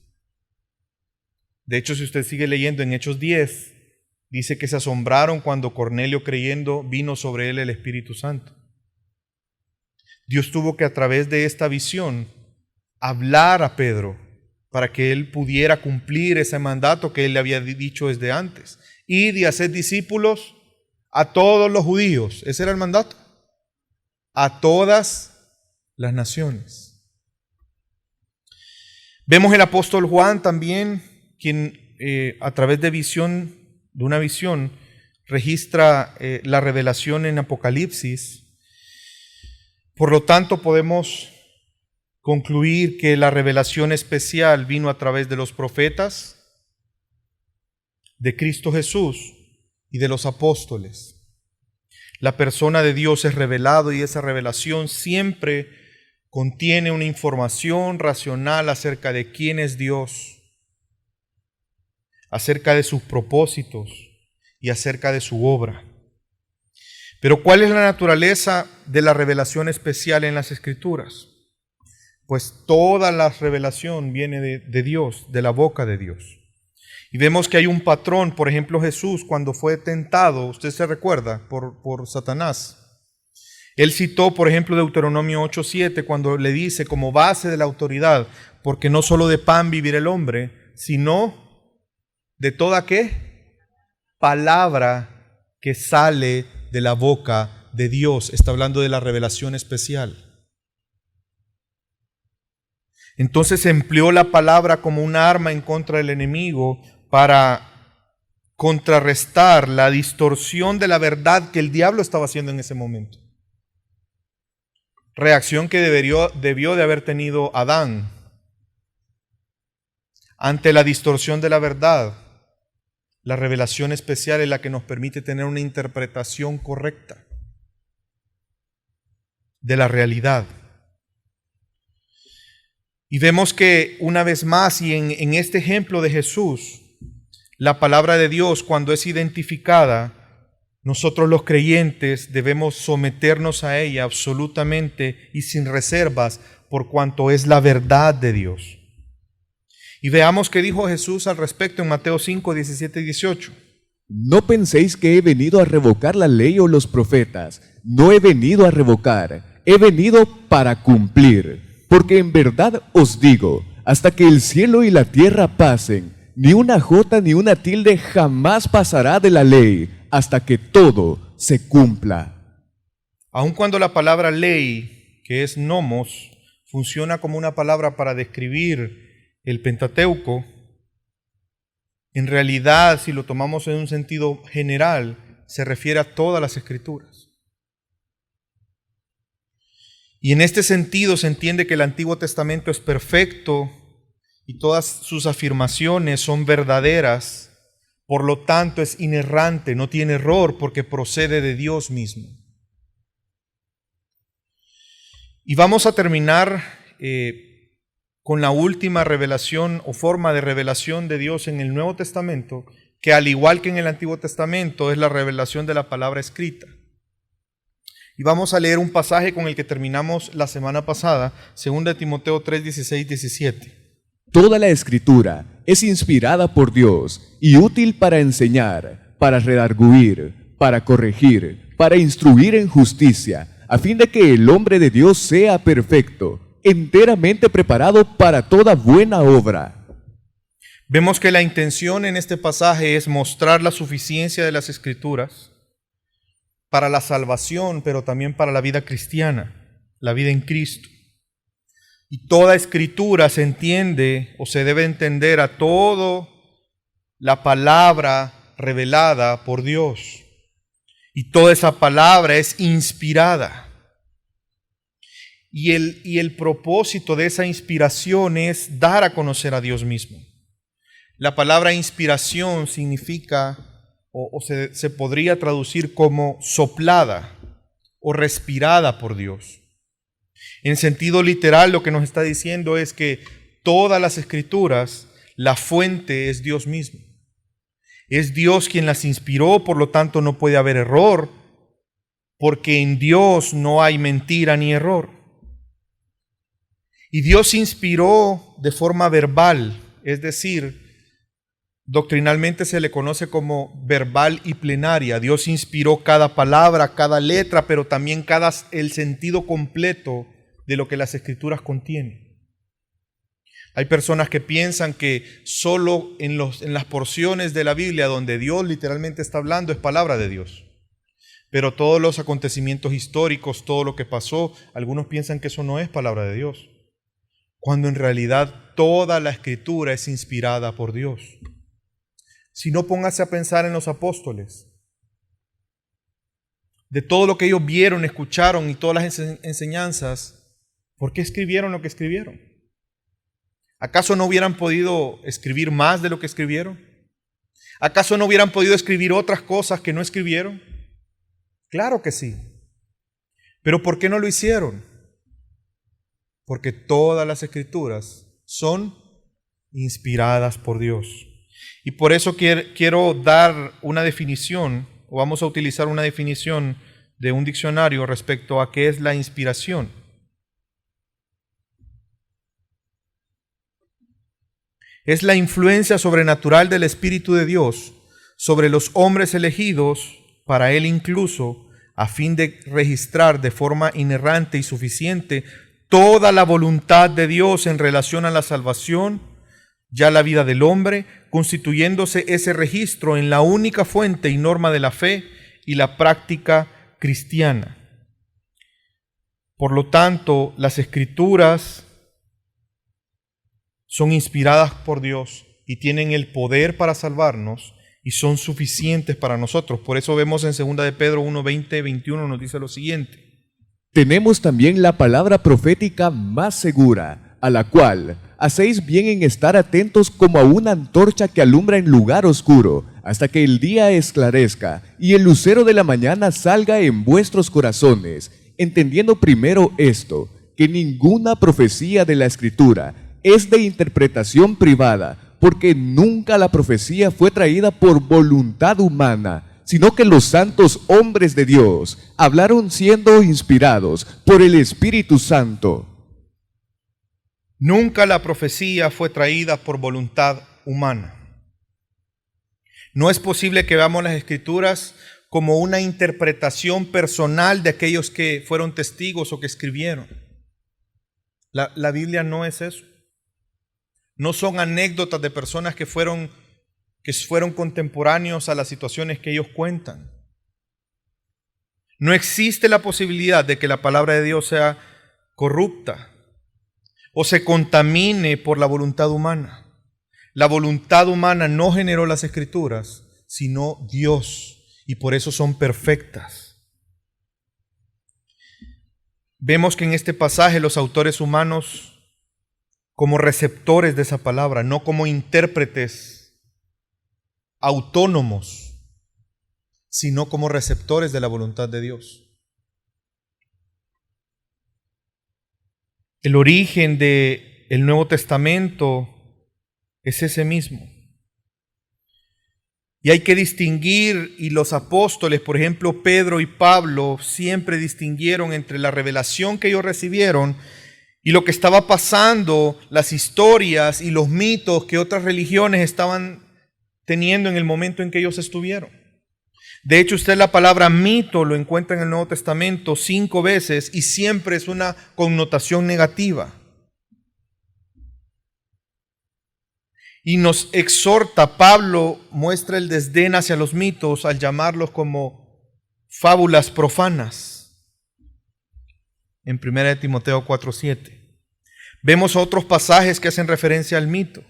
De hecho, si usted sigue leyendo en Hechos 10, dice que se asombraron cuando Cornelio, creyendo, vino sobre él el Espíritu Santo. Dios tuvo que a través de esta visión hablar a Pedro para que él pudiera cumplir ese mandato que él le había dicho desde antes. Id y haced discípulos a todos los judíos. Ese era el mandato. A todas las naciones. Vemos el apóstol Juan también, quien a través de una visión, registra la revelación en Apocalipsis. Por lo tanto, podemos concluir que la revelación especial vino a través de los profetas, de Cristo Jesús y de los apóstoles. La persona de Dios es revelado y esa revelación siempre contiene una información racional acerca de quién es Dios, acerca de sus propósitos y acerca de su obra. Pero ¿cuál es la naturaleza de la revelación especial en las Escrituras? Pues toda la revelación viene de Dios, de la boca de Dios. Y vemos que hay un patrón. Por ejemplo, Jesús, cuando fue tentado, usted se recuerda, por Satanás. Él citó, por ejemplo, Deuteronomio 8:7, cuando le dice como base de la autoridad, porque no solo de pan vivirá el hombre, sino de toda ¿qué? Palabra que sale de la boca de Dios. Está hablando de la revelación especial. Entonces empleó la palabra como un arma en contra del enemigo para contrarrestar la distorsión de la verdad que el diablo estaba haciendo en ese momento. Reacción que debió de haber tenido Adán ante la distorsión de la verdad. La revelación especial es la que nos permite tener una interpretación correcta de la realidad. Y vemos que una vez más, y en este ejemplo de Jesús, la palabra de Dios cuando es identificada, nosotros los creyentes debemos someternos a ella absolutamente y sin reservas por cuanto es la verdad de Dios. Y veamos qué dijo Jesús al respecto en Mateo 5, 17 y 18. No penséis que he venido a revocar la ley o los profetas. No he venido a revocar, he venido para cumplir. Porque en verdad os digo, hasta que el cielo y la tierra pasen, ni una jota ni una tilde jamás pasará de la ley, hasta que todo se cumpla. Aun cuando la palabra ley que es nomos, funciona como una palabra para describir el Pentateuco, en realidad, si lo tomamos en un sentido general, se refiere a todas las Escrituras. Y en este sentido se entiende que el Antiguo Testamento es perfecto y todas sus afirmaciones son verdaderas, por lo tanto es inerrante, no tiene error porque procede de Dios mismo. Y vamos a terminar con la última revelación o forma de revelación de Dios en el Nuevo Testamento, que al igual que en el Antiguo Testamento es la revelación de la palabra escrita. Y vamos a leer un pasaje con el que terminamos la semana pasada, 2 Timoteo 3, 16, 17. Toda la Escritura es inspirada por Dios y útil para enseñar, para redarguir, para corregir, para instruir en justicia, a fin de que el hombre de Dios sea perfecto, enteramente preparado para toda buena obra. Vemos que la intención en este pasaje es mostrar la suficiencia de las Escrituras para la salvación, pero también para la vida cristiana, la vida en Cristo. Y toda Escritura se entiende o se debe entender a todo la palabra revelada por Dios. Y toda esa palabra es inspirada. Y el propósito de esa inspiración es dar a conocer a Dios mismo. La palabra inspiración significa, se podría traducir como soplada o respirada por Dios. En sentido literal, lo que nos está diciendo es que todas las Escrituras, la fuente es Dios mismo. Es Dios quien las inspiró, por lo tanto no puede haber error, porque en Dios no hay mentira ni error. Y Dios inspiró de forma verbal, es decir, doctrinalmente se le conoce como verbal y plenaria. Dios inspiró cada palabra, cada letra, pero también el sentido completo de lo que las Escrituras contienen. Hay personas que piensan que solo en las porciones de la Biblia donde Dios literalmente está hablando es palabra de Dios. Pero todos los acontecimientos históricos, todo lo que pasó, algunos piensan que eso no es palabra de Dios, cuando en realidad toda la Escritura es inspirada por Dios. Si no, póngase a pensar en los apóstoles, de todo lo que ellos vieron, escucharon y todas las enseñanzas. ¿Por qué escribieron lo que escribieron? ¿Acaso no hubieran podido escribir más de lo que escribieron? ¿Acaso no hubieran podido escribir otras cosas que no escribieron? Claro que sí. ¿Pero por qué no lo hicieron? Porque todas las Escrituras son inspiradas por Dios. Y por eso quiero dar una definición, o vamos a utilizar una definición de un diccionario respecto a qué es la inspiración. Es la influencia sobrenatural del Espíritu de Dios sobre los hombres elegidos, para Él incluso, a fin de registrar de forma inerrante y suficiente toda la voluntad de Dios en relación a la salvación, ya la vida del hombre, constituyéndose ese registro en la única fuente y norma de la fe y la práctica cristiana. Por lo tanto, las Escrituras son inspiradas por Dios y tienen el poder para salvarnos y son suficientes para nosotros. Por eso vemos en 2 de Pedro 1, 20, 21 nos dice lo siguiente. Tenemos también la palabra profética más segura, a la cual hacéis bien en estar atentos como a una antorcha que alumbra en lugar oscuro, hasta que el día esclarezca y el lucero de la mañana salga en vuestros corazones, entendiendo primero esto, que ninguna profecía de la Escritura es de interpretación privada, porque nunca la profecía fue traída por voluntad humana, sino que los santos hombres de Dios hablaron siendo inspirados por el Espíritu Santo. Nunca la profecía fue traída por voluntad humana. No es posible que veamos las Escrituras como una interpretación personal de aquellos que fueron testigos o que escribieron. La Biblia no es eso. No son anécdotas de personas que fueron contemporáneos a las situaciones que ellos cuentan. No existe la posibilidad de que la palabra de Dios sea corrupta o se contamine por la voluntad humana. La voluntad humana no generó las Escrituras, sino Dios, y por eso son perfectas. Vemos que en este pasaje los autores humanos, como receptores de esa palabra, no como intérpretes autónomos, sino como receptores de la voluntad de Dios. El origen del Nuevo Testamento es ese mismo. Y hay que distinguir, y los apóstoles, por ejemplo, Pedro y Pablo, siempre distinguieron entre la revelación que ellos recibieron y lo que estaba pasando, las historias y los mitos que otras religiones estaban teniendo en el momento en que ellos estuvieron. De hecho, usted la palabra mito lo encuentra en el Nuevo Testamento 5 veces y siempre es una connotación negativa. Y nos exhorta, Pablo muestra el desdén hacia los mitos al llamarlos como fábulas profanas. En 1 Timoteo 4:7. Vemos otros pasajes que hacen referencia al mito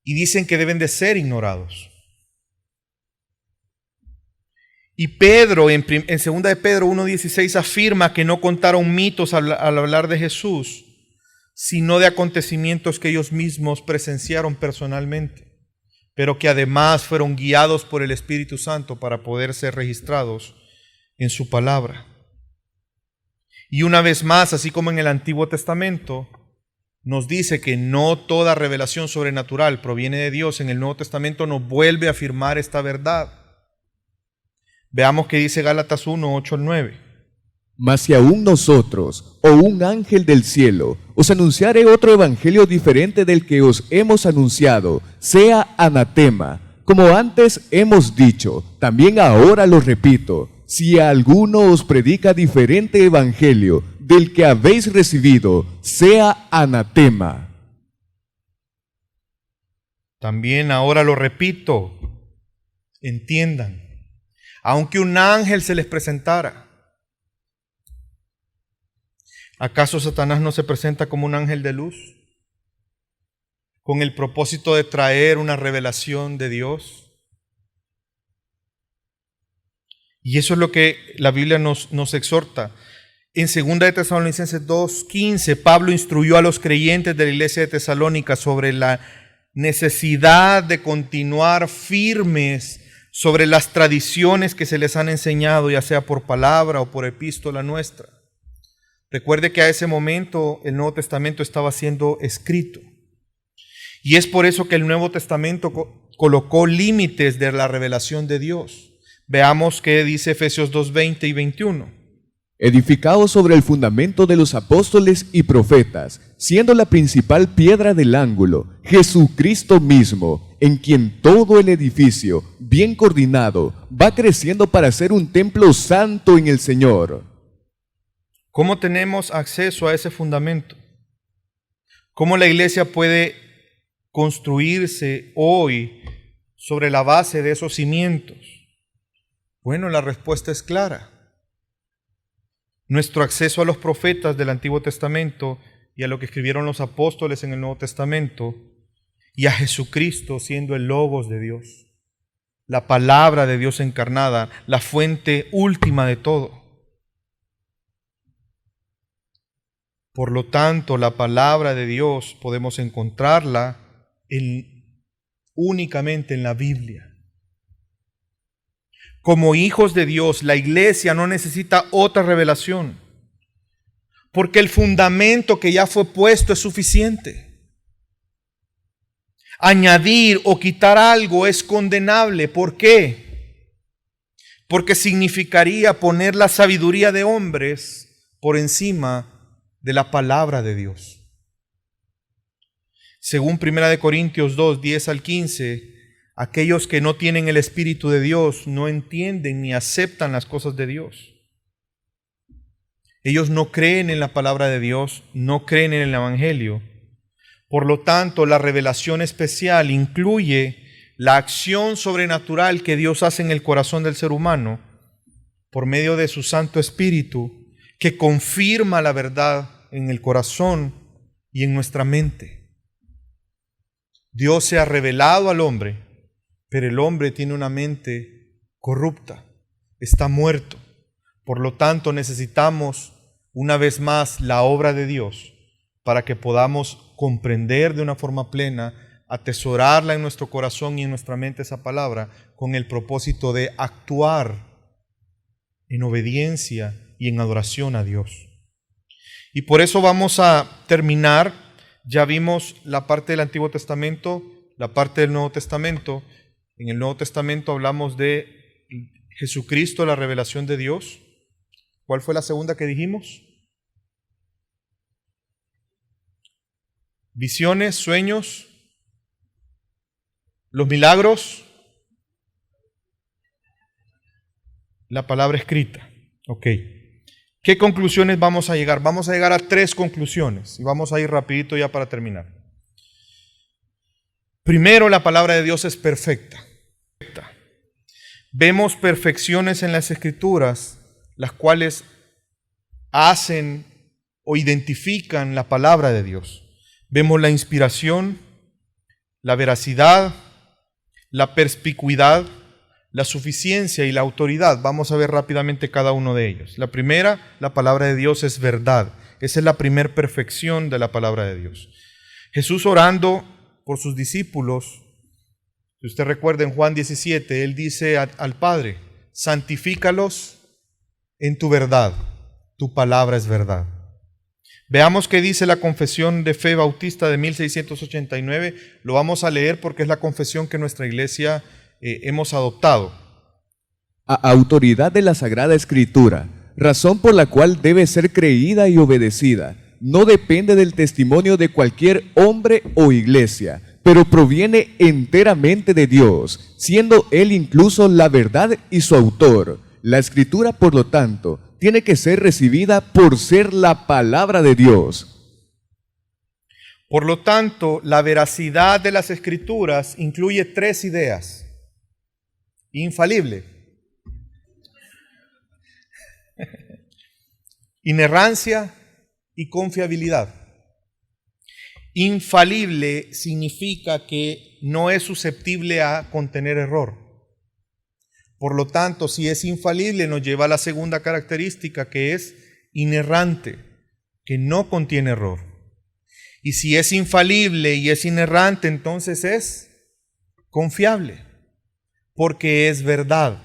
y dicen que deben de ser ignorados. Y Pedro, en 2 de Pedro 1:16, afirma que no contaron mitos al hablar de Jesús, sino de acontecimientos que ellos mismos presenciaron personalmente, pero que además fueron guiados por el Espíritu Santo para poder ser registrados en su palabra. Y una vez más, así como en el Antiguo Testamento, nos dice que no toda revelación sobrenatural proviene de Dios. En el Nuevo Testamento nos vuelve a afirmar esta verdad. Veamos qué dice Gálatas 1:8-9. Mas si aún nosotros, o un ángel del cielo, os anunciare otro evangelio diferente del que os hemos anunciado, sea anatema. Como antes hemos dicho, también ahora lo repito, si alguno os predica diferente evangelio del que habéis recibido, sea anatema. También ahora lo repito, entiendan, aunque un ángel se les presentara, ¿acaso Satanás no se presenta como un ángel de luz? Con el propósito de traer una revelación de Dios. Y eso es lo que la Biblia nos exhorta. En 2 de Tesalonicenses 2:15, Pablo instruyó a los creyentes de la iglesia de Tesalónica sobre la necesidad de continuar firmes sobre las tradiciones que se les han enseñado, ya sea por palabra o por epístola nuestra. Recuerde que a ese momento el Nuevo Testamento estaba siendo escrito. Y es por eso que el Nuevo Testamento colocó límites de la revelación de Dios. Veamos qué dice Efesios 2:20 y 21. Edificados sobre el fundamento de los apóstoles y profetas, siendo la principal piedra del ángulo, Jesucristo mismo, en quien todo el edificio, bien coordinado, va creciendo para ser un templo santo en el Señor. ¿Cómo tenemos acceso a ese fundamento? ¿Cómo la iglesia puede construirse hoy sobre la base de esos cimientos? Bueno, la respuesta es clara. Nuestro acceso a los profetas del Antiguo Testamento y a lo que escribieron los apóstoles en el Nuevo Testamento y a Jesucristo siendo el Logos de Dios, la palabra de Dios encarnada, la fuente última de todo. Por lo tanto, la palabra de Dios podemos encontrarla únicamente en la Biblia. Como hijos de Dios, la iglesia no necesita otra revelación, porque el fundamento que ya fue puesto es suficiente. Añadir o quitar algo es condenable. ¿Por qué? Porque significaría poner la sabiduría de hombres por encima de la palabra de Dios. Según 1 Corintios 2, 10-15, aquellos que no tienen el Espíritu de Dios no entienden ni aceptan las cosas de Dios. Ellos no creen en la palabra de Dios, no creen en el Evangelio. Por lo tanto, la revelación especial incluye la acción sobrenatural que Dios hace en el corazón del ser humano por medio de su Santo Espíritu, que confirma la verdad en el corazón y en nuestra mente. Dios se ha revelado al hombre, pero el hombre tiene una mente corrupta, está muerto. Por lo tanto, necesitamos una vez más la obra de Dios para que podamos comprender de una forma plena, atesorarla en nuestro corazón y en nuestra mente esa palabra, con el propósito de actuar en obediencia y en adoración a Dios. Y por eso vamos a terminar. Ya vimos la parte del Antiguo Testamento, la parte del Nuevo Testamento. En el Nuevo Testamento hablamos de Jesucristo, la revelación de Dios. ¿Cuál fue la segunda que dijimos? Visiones, sueños, los milagros, la palabra escrita. Ok. ¿Qué conclusiones vamos a llegar? Vamos a llegar a 3 conclusiones y vamos a ir rapidito ya para terminar. Primero, la palabra de Dios es perfecta. Vemos perfecciones en las Escrituras, las cuales hacen o identifican la palabra de Dios. Vemos la inspiración, la veracidad, la perspicuidad, la suficiencia y la autoridad. Vamos a ver rápidamente cada uno de ellos. La primera, la palabra de Dios es verdad. Esa es la primera perfección de la palabra de Dios. Jesús orando por sus discípulos, si usted recuerda en Juan 17, Él dice al Padre, santifícalos en tu verdad, tu palabra es verdad. Veamos qué dice la Confesión de Fe Bautista de 1689. Lo vamos a leer porque es la confesión que nuestra iglesia hemos adoptado. A autoridad de la Sagrada Escritura, razón por la cual debe ser creída y obedecida, no depende del testimonio de cualquier hombre o iglesia, pero proviene enteramente de Dios, siendo Él incluso la verdad y su autor. La Escritura, por lo tanto, tiene que ser recibida por ser la palabra de Dios. Por lo tanto, la veracidad de las Escrituras incluye 3 ideas. Infalible, inerrancia y confiabilidad. Infalible significa que no es susceptible a contener error. Por lo tanto, si es infalible, nos lleva a la segunda característica, que es inerrante, que no contiene error. Y si es infalible y es inerrante, entonces es confiable, porque es verdad.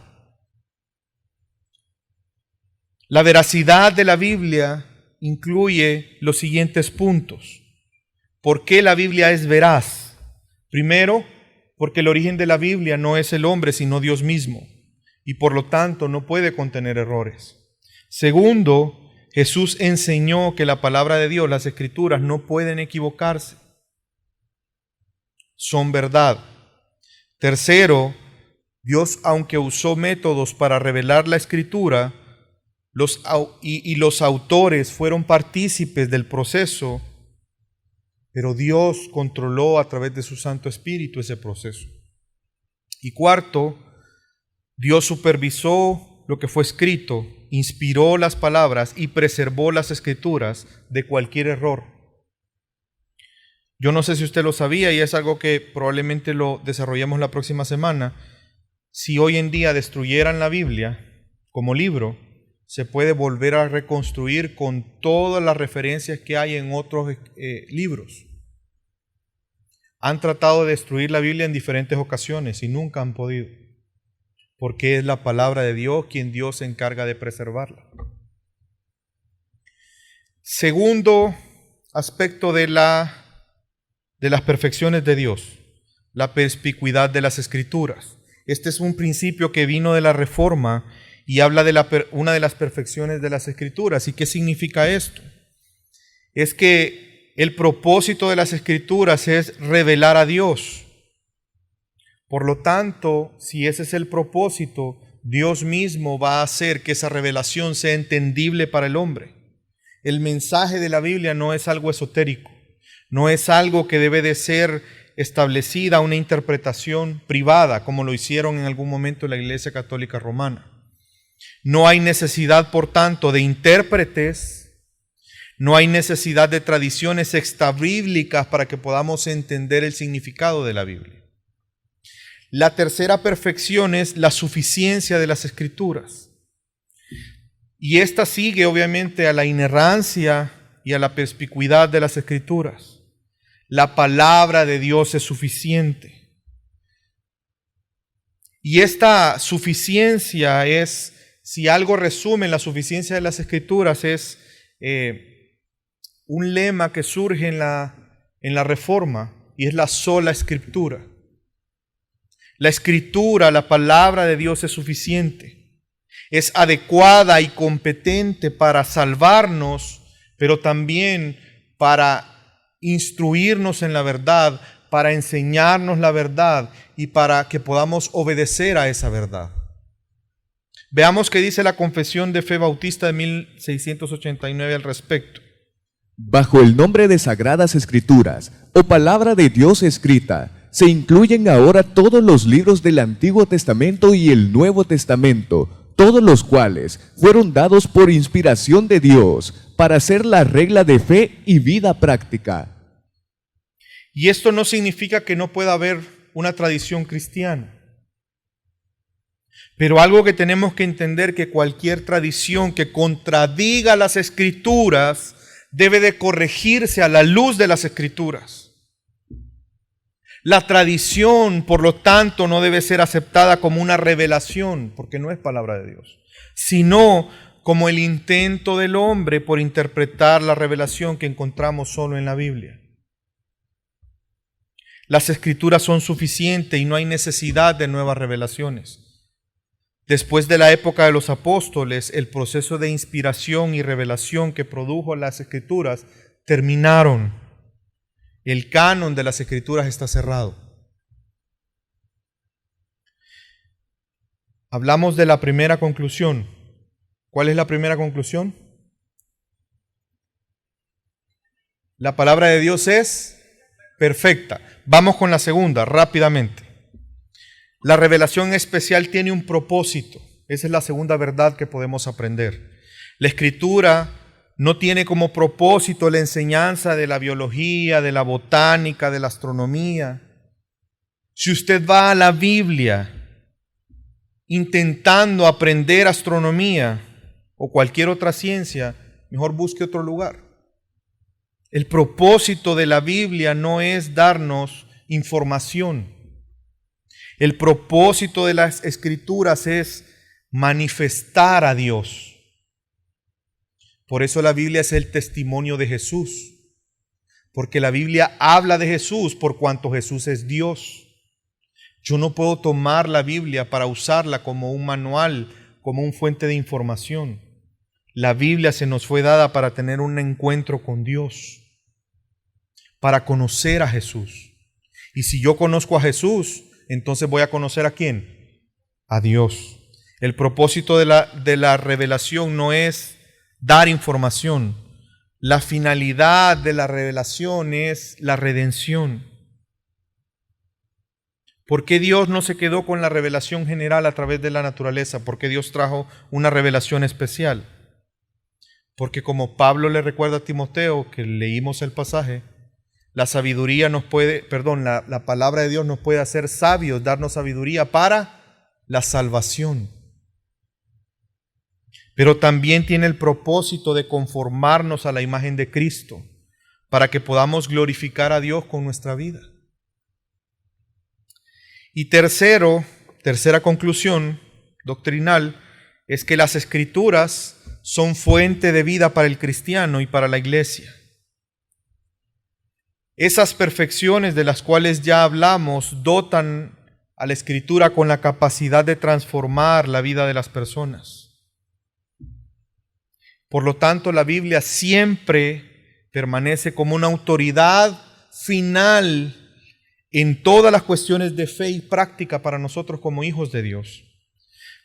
La veracidad de la Biblia incluye los siguientes puntos. ¿Por qué la Biblia es veraz? Primero, porque el origen de la Biblia no es el hombre, sino Dios mismo, y por lo tanto no puede contener errores. Segundo, Jesús enseñó que la palabra de Dios, las Escrituras, no pueden equivocarse. Son verdad. Tercero, Dios, aunque usó métodos para revelar la Escritura, los autores fueron partícipes del proceso, pero Dios controló a través de su Santo Espíritu ese proceso. Y cuarto, Dios supervisó lo que fue escrito, inspiró las palabras y preservó las Escrituras de cualquier error. Yo no sé si usted lo sabía, y es algo que probablemente lo desarrollemos la próxima semana. Si hoy en día destruyeran la Biblia como libro, se puede volver a reconstruir con todas las referencias que hay en otros libros. Han tratado de destruir la Biblia en diferentes ocasiones y nunca han podido, porque es la palabra de Dios quien Dios se encarga de preservarla. Segundo aspecto de las perfecciones de Dios, la perspicuidad de las Escrituras. Este es un principio que vino de la Reforma y habla de una de las perfecciones de las Escrituras. ¿Y qué significa esto? Es que el propósito de las Escrituras es revelar a Dios. Por lo tanto, si ese es el propósito, Dios mismo va a hacer que esa revelación sea entendible para el hombre. El mensaje de la Biblia no es algo esotérico, no es algo que debe de ser establecida una interpretación privada, como lo hicieron en algún momento en la Iglesia Católica Romana. No hay necesidad, por tanto, de intérpretes, no hay necesidad de tradiciones extrabíblicas para que podamos entender el significado de la Biblia. La tercera perfección es la suficiencia de las Escrituras. Y esta sigue obviamente a la inerrancia y a la perspicuidad de las Escrituras. La palabra de Dios es suficiente. Y esta suficiencia es, si algo resume la suficiencia de las Escrituras, es un lema que surge en la Reforma, y es la sola Escritura. La Escritura, la palabra de Dios es suficiente. Es adecuada y competente para salvarnos, pero también para instruirnos en la verdad, para enseñarnos la verdad y para que podamos obedecer a esa verdad. Veamos qué dice la Confesión de Fe Bautista de 1689 al respecto. Bajo el nombre de Sagradas Escrituras o Palabra de Dios escrita, se incluyen ahora todos los libros del Antiguo Testamento y el Nuevo Testamento, todos los cuales fueron dados por inspiración de Dios para ser la regla de fe y vida práctica. Y esto no significa que no pueda haber una tradición cristiana. Pero algo que tenemos que entender, que cualquier tradición que contradiga las Escrituras debe de corregirse a la luz de las Escrituras. La tradición, por lo tanto, no debe ser aceptada como una revelación, porque no es palabra de Dios, sino como el intento del hombre por interpretar la revelación que encontramos solo en la Biblia. Las Escrituras son suficientes y no hay necesidad de nuevas revelaciones. Después de la época de los apóstoles, el proceso de inspiración y revelación que produjo las Escrituras terminaron. El canon de las Escrituras está cerrado. Hablamos de la primera conclusión. ¿Cuál es la primera conclusión? La palabra de Dios es perfecta. Vamos con la segunda, rápidamente. La revelación especial tiene un propósito. Esa es la segunda verdad que podemos aprender. La Escritura no tiene como propósito la enseñanza de la biología, de la botánica, de la astronomía. Si usted va a la Biblia intentando aprender astronomía o cualquier otra ciencia, mejor busque otro lugar. El propósito de la Biblia no es darnos información. El propósito de las Escrituras es manifestar a Dios. Por eso la Biblia es el testimonio de Jesús, porque la Biblia habla de Jesús por cuanto Jesús es Dios. Yo no puedo tomar la Biblia para usarla como un manual, como una fuente de información. La Biblia se nos fue dada para tener un encuentro con Dios, para conocer a Jesús. Y si yo conozco a Jesús, entonces voy a conocer ¿a quién? A Dios. El propósito de la revelación no es dar información. La finalidad de la revelación es la redención. ¿Por qué Dios no se quedó con la revelación general a través de la naturaleza? ¿Por qué Dios trajo una revelación especial? Porque como Pablo le recuerda a Timoteo, que leímos el pasaje, la sabiduría nos puede, la palabra de Dios nos puede hacer sabios, darnos sabiduría para la salvación. Pero también tiene el propósito de conformarnos a la imagen de Cristo, para que podamos glorificar a Dios con nuestra vida. Y tercera conclusión doctrinal, es que las Escrituras son fuente de vida para el cristiano y para la iglesia. Esas perfecciones de las cuales ya hablamos dotan a la Escritura con la capacidad de transformar la vida de las personas. Por lo tanto, la Biblia siempre permanece como una autoridad final en todas las cuestiones de fe y práctica para nosotros como hijos de Dios,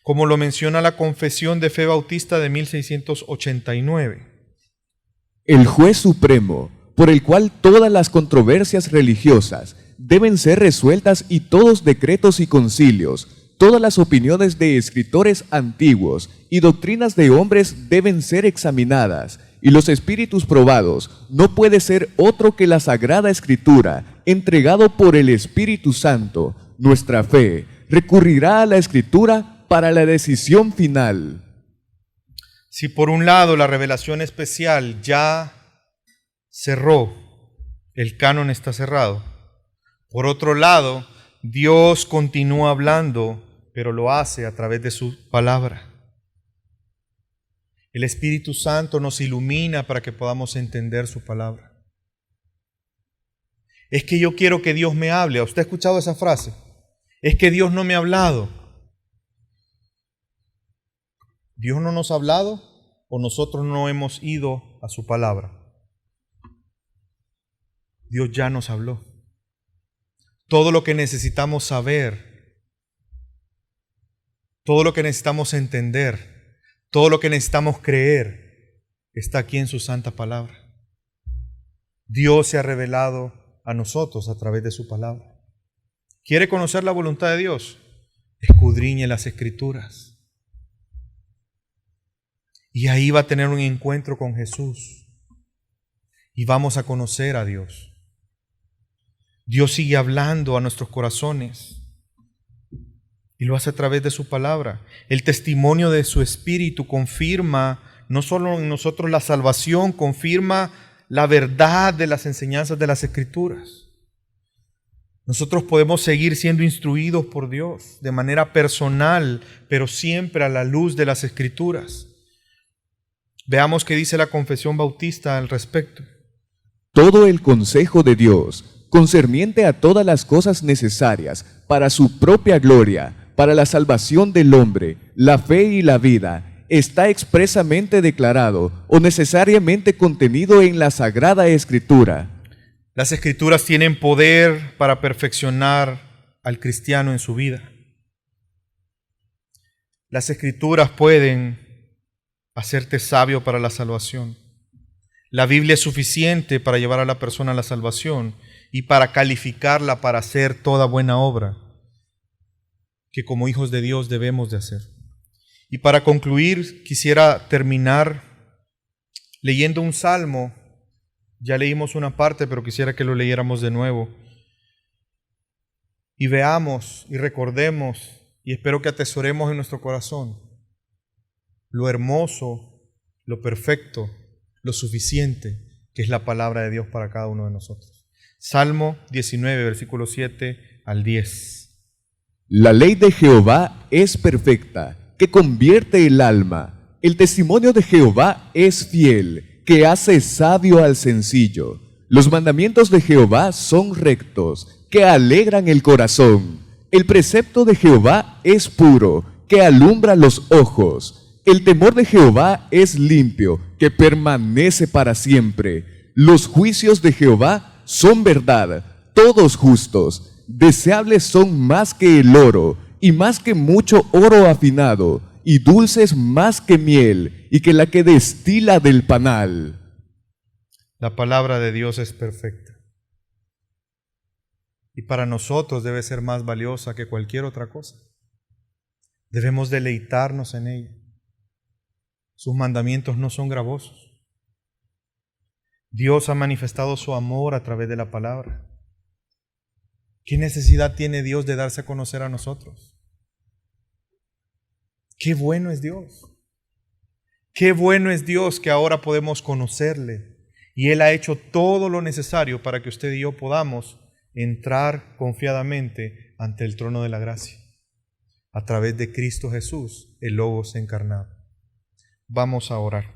como lo menciona la Confesión de Fe Bautista de 1689. El juez supremo, por el cual todas las controversias religiosas deben ser resueltas y todos decretos y concilios, todas las opiniones de escritores antiguos y doctrinas de hombres deben ser examinadas, y los espíritus probados no puede ser otro que la Sagrada Escritura, entregado por el Espíritu Santo. Nuestra fe recurrirá a la Escritura para la decisión final. Si por un lado la revelación especial ya cerró, el canon está cerrado. Por otro lado, Dios continúa hablando, pero lo hace a través de su palabra. El Espíritu Santo nos ilumina para que podamos entender su palabra. Es que yo quiero que Dios me hable. ¿Usted ha escuchado esa frase? Es que Dios no me ha hablado. ¿Dios no nos ha hablado o nosotros no hemos ido a su palabra? Dios ya nos habló. Todo lo que necesitamos saber, todo lo que necesitamos entender, todo lo que necesitamos creer, está aquí en su santa palabra. Dios se ha revelado a nosotros a través de su palabra. ¿Quiere conocer la voluntad de Dios? Escudriñe las Escrituras. Y ahí va a tener un encuentro con Jesús. Y vamos a conocer a Dios. Dios sigue hablando a nuestros corazones. Y lo hace a través de su palabra. El testimonio de su Espíritu confirma no solo en nosotros la salvación, confirma la verdad de las enseñanzas de las Escrituras. Nosotros podemos seguir siendo instruidos por Dios de manera personal, pero siempre a la luz de las Escrituras. Veamos qué dice la Confesión Bautista al respecto. Todo el consejo de Dios, concerniente a todas las cosas necesarias para su propia gloria, para la salvación del hombre, la fe y la vida, está expresamente declarado o necesariamente contenido en la Sagrada Escritura. Las Escrituras tienen poder para perfeccionar al cristiano en su vida. Las Escrituras pueden hacerte sabio para la salvación. La Biblia es suficiente para llevar a la persona a la salvación y para calificarla para hacer toda buena obra que como hijos de Dios debemos de hacer. Y para concluir, quisiera terminar leyendo un salmo. Ya leímos una parte, pero quisiera que lo leyéramos de nuevo. Y veamos y recordemos, y espero que atesoremos en nuestro corazón lo hermoso, lo perfecto, lo suficiente que es la palabra de Dios para cada uno de nosotros. Salmo 19, versículos 7 al 10. La ley de Jehová es perfecta, que convierte el alma. El testimonio de Jehová es fiel, que hace sabio al sencillo. Los mandamientos de Jehová son rectos, que alegran el corazón. El precepto de Jehová es puro, que alumbra los ojos. El temor de Jehová es limpio, que permanece para siempre. Los juicios de Jehová son verdad, todos justos. Deseables son más que el oro, y más que mucho oro afinado, y dulces más que miel, y que la que destila del panal. La palabra de Dios es perfecta. Y para nosotros debe ser más valiosa que cualquier otra cosa. Debemos deleitarnos en ella. Sus mandamientos no son gravosos. Dios ha manifestado su amor a través de la palabra. ¿Qué necesidad tiene Dios de darse a conocer a nosotros? ¡Qué bueno es Dios! ¡Qué bueno es Dios que ahora podemos conocerle! Y Él ha hecho todo lo necesario para que usted y yo podamos entrar confiadamente ante el trono de la gracia, a través de Cristo Jesús, el Logos encarnado. Vamos a orar.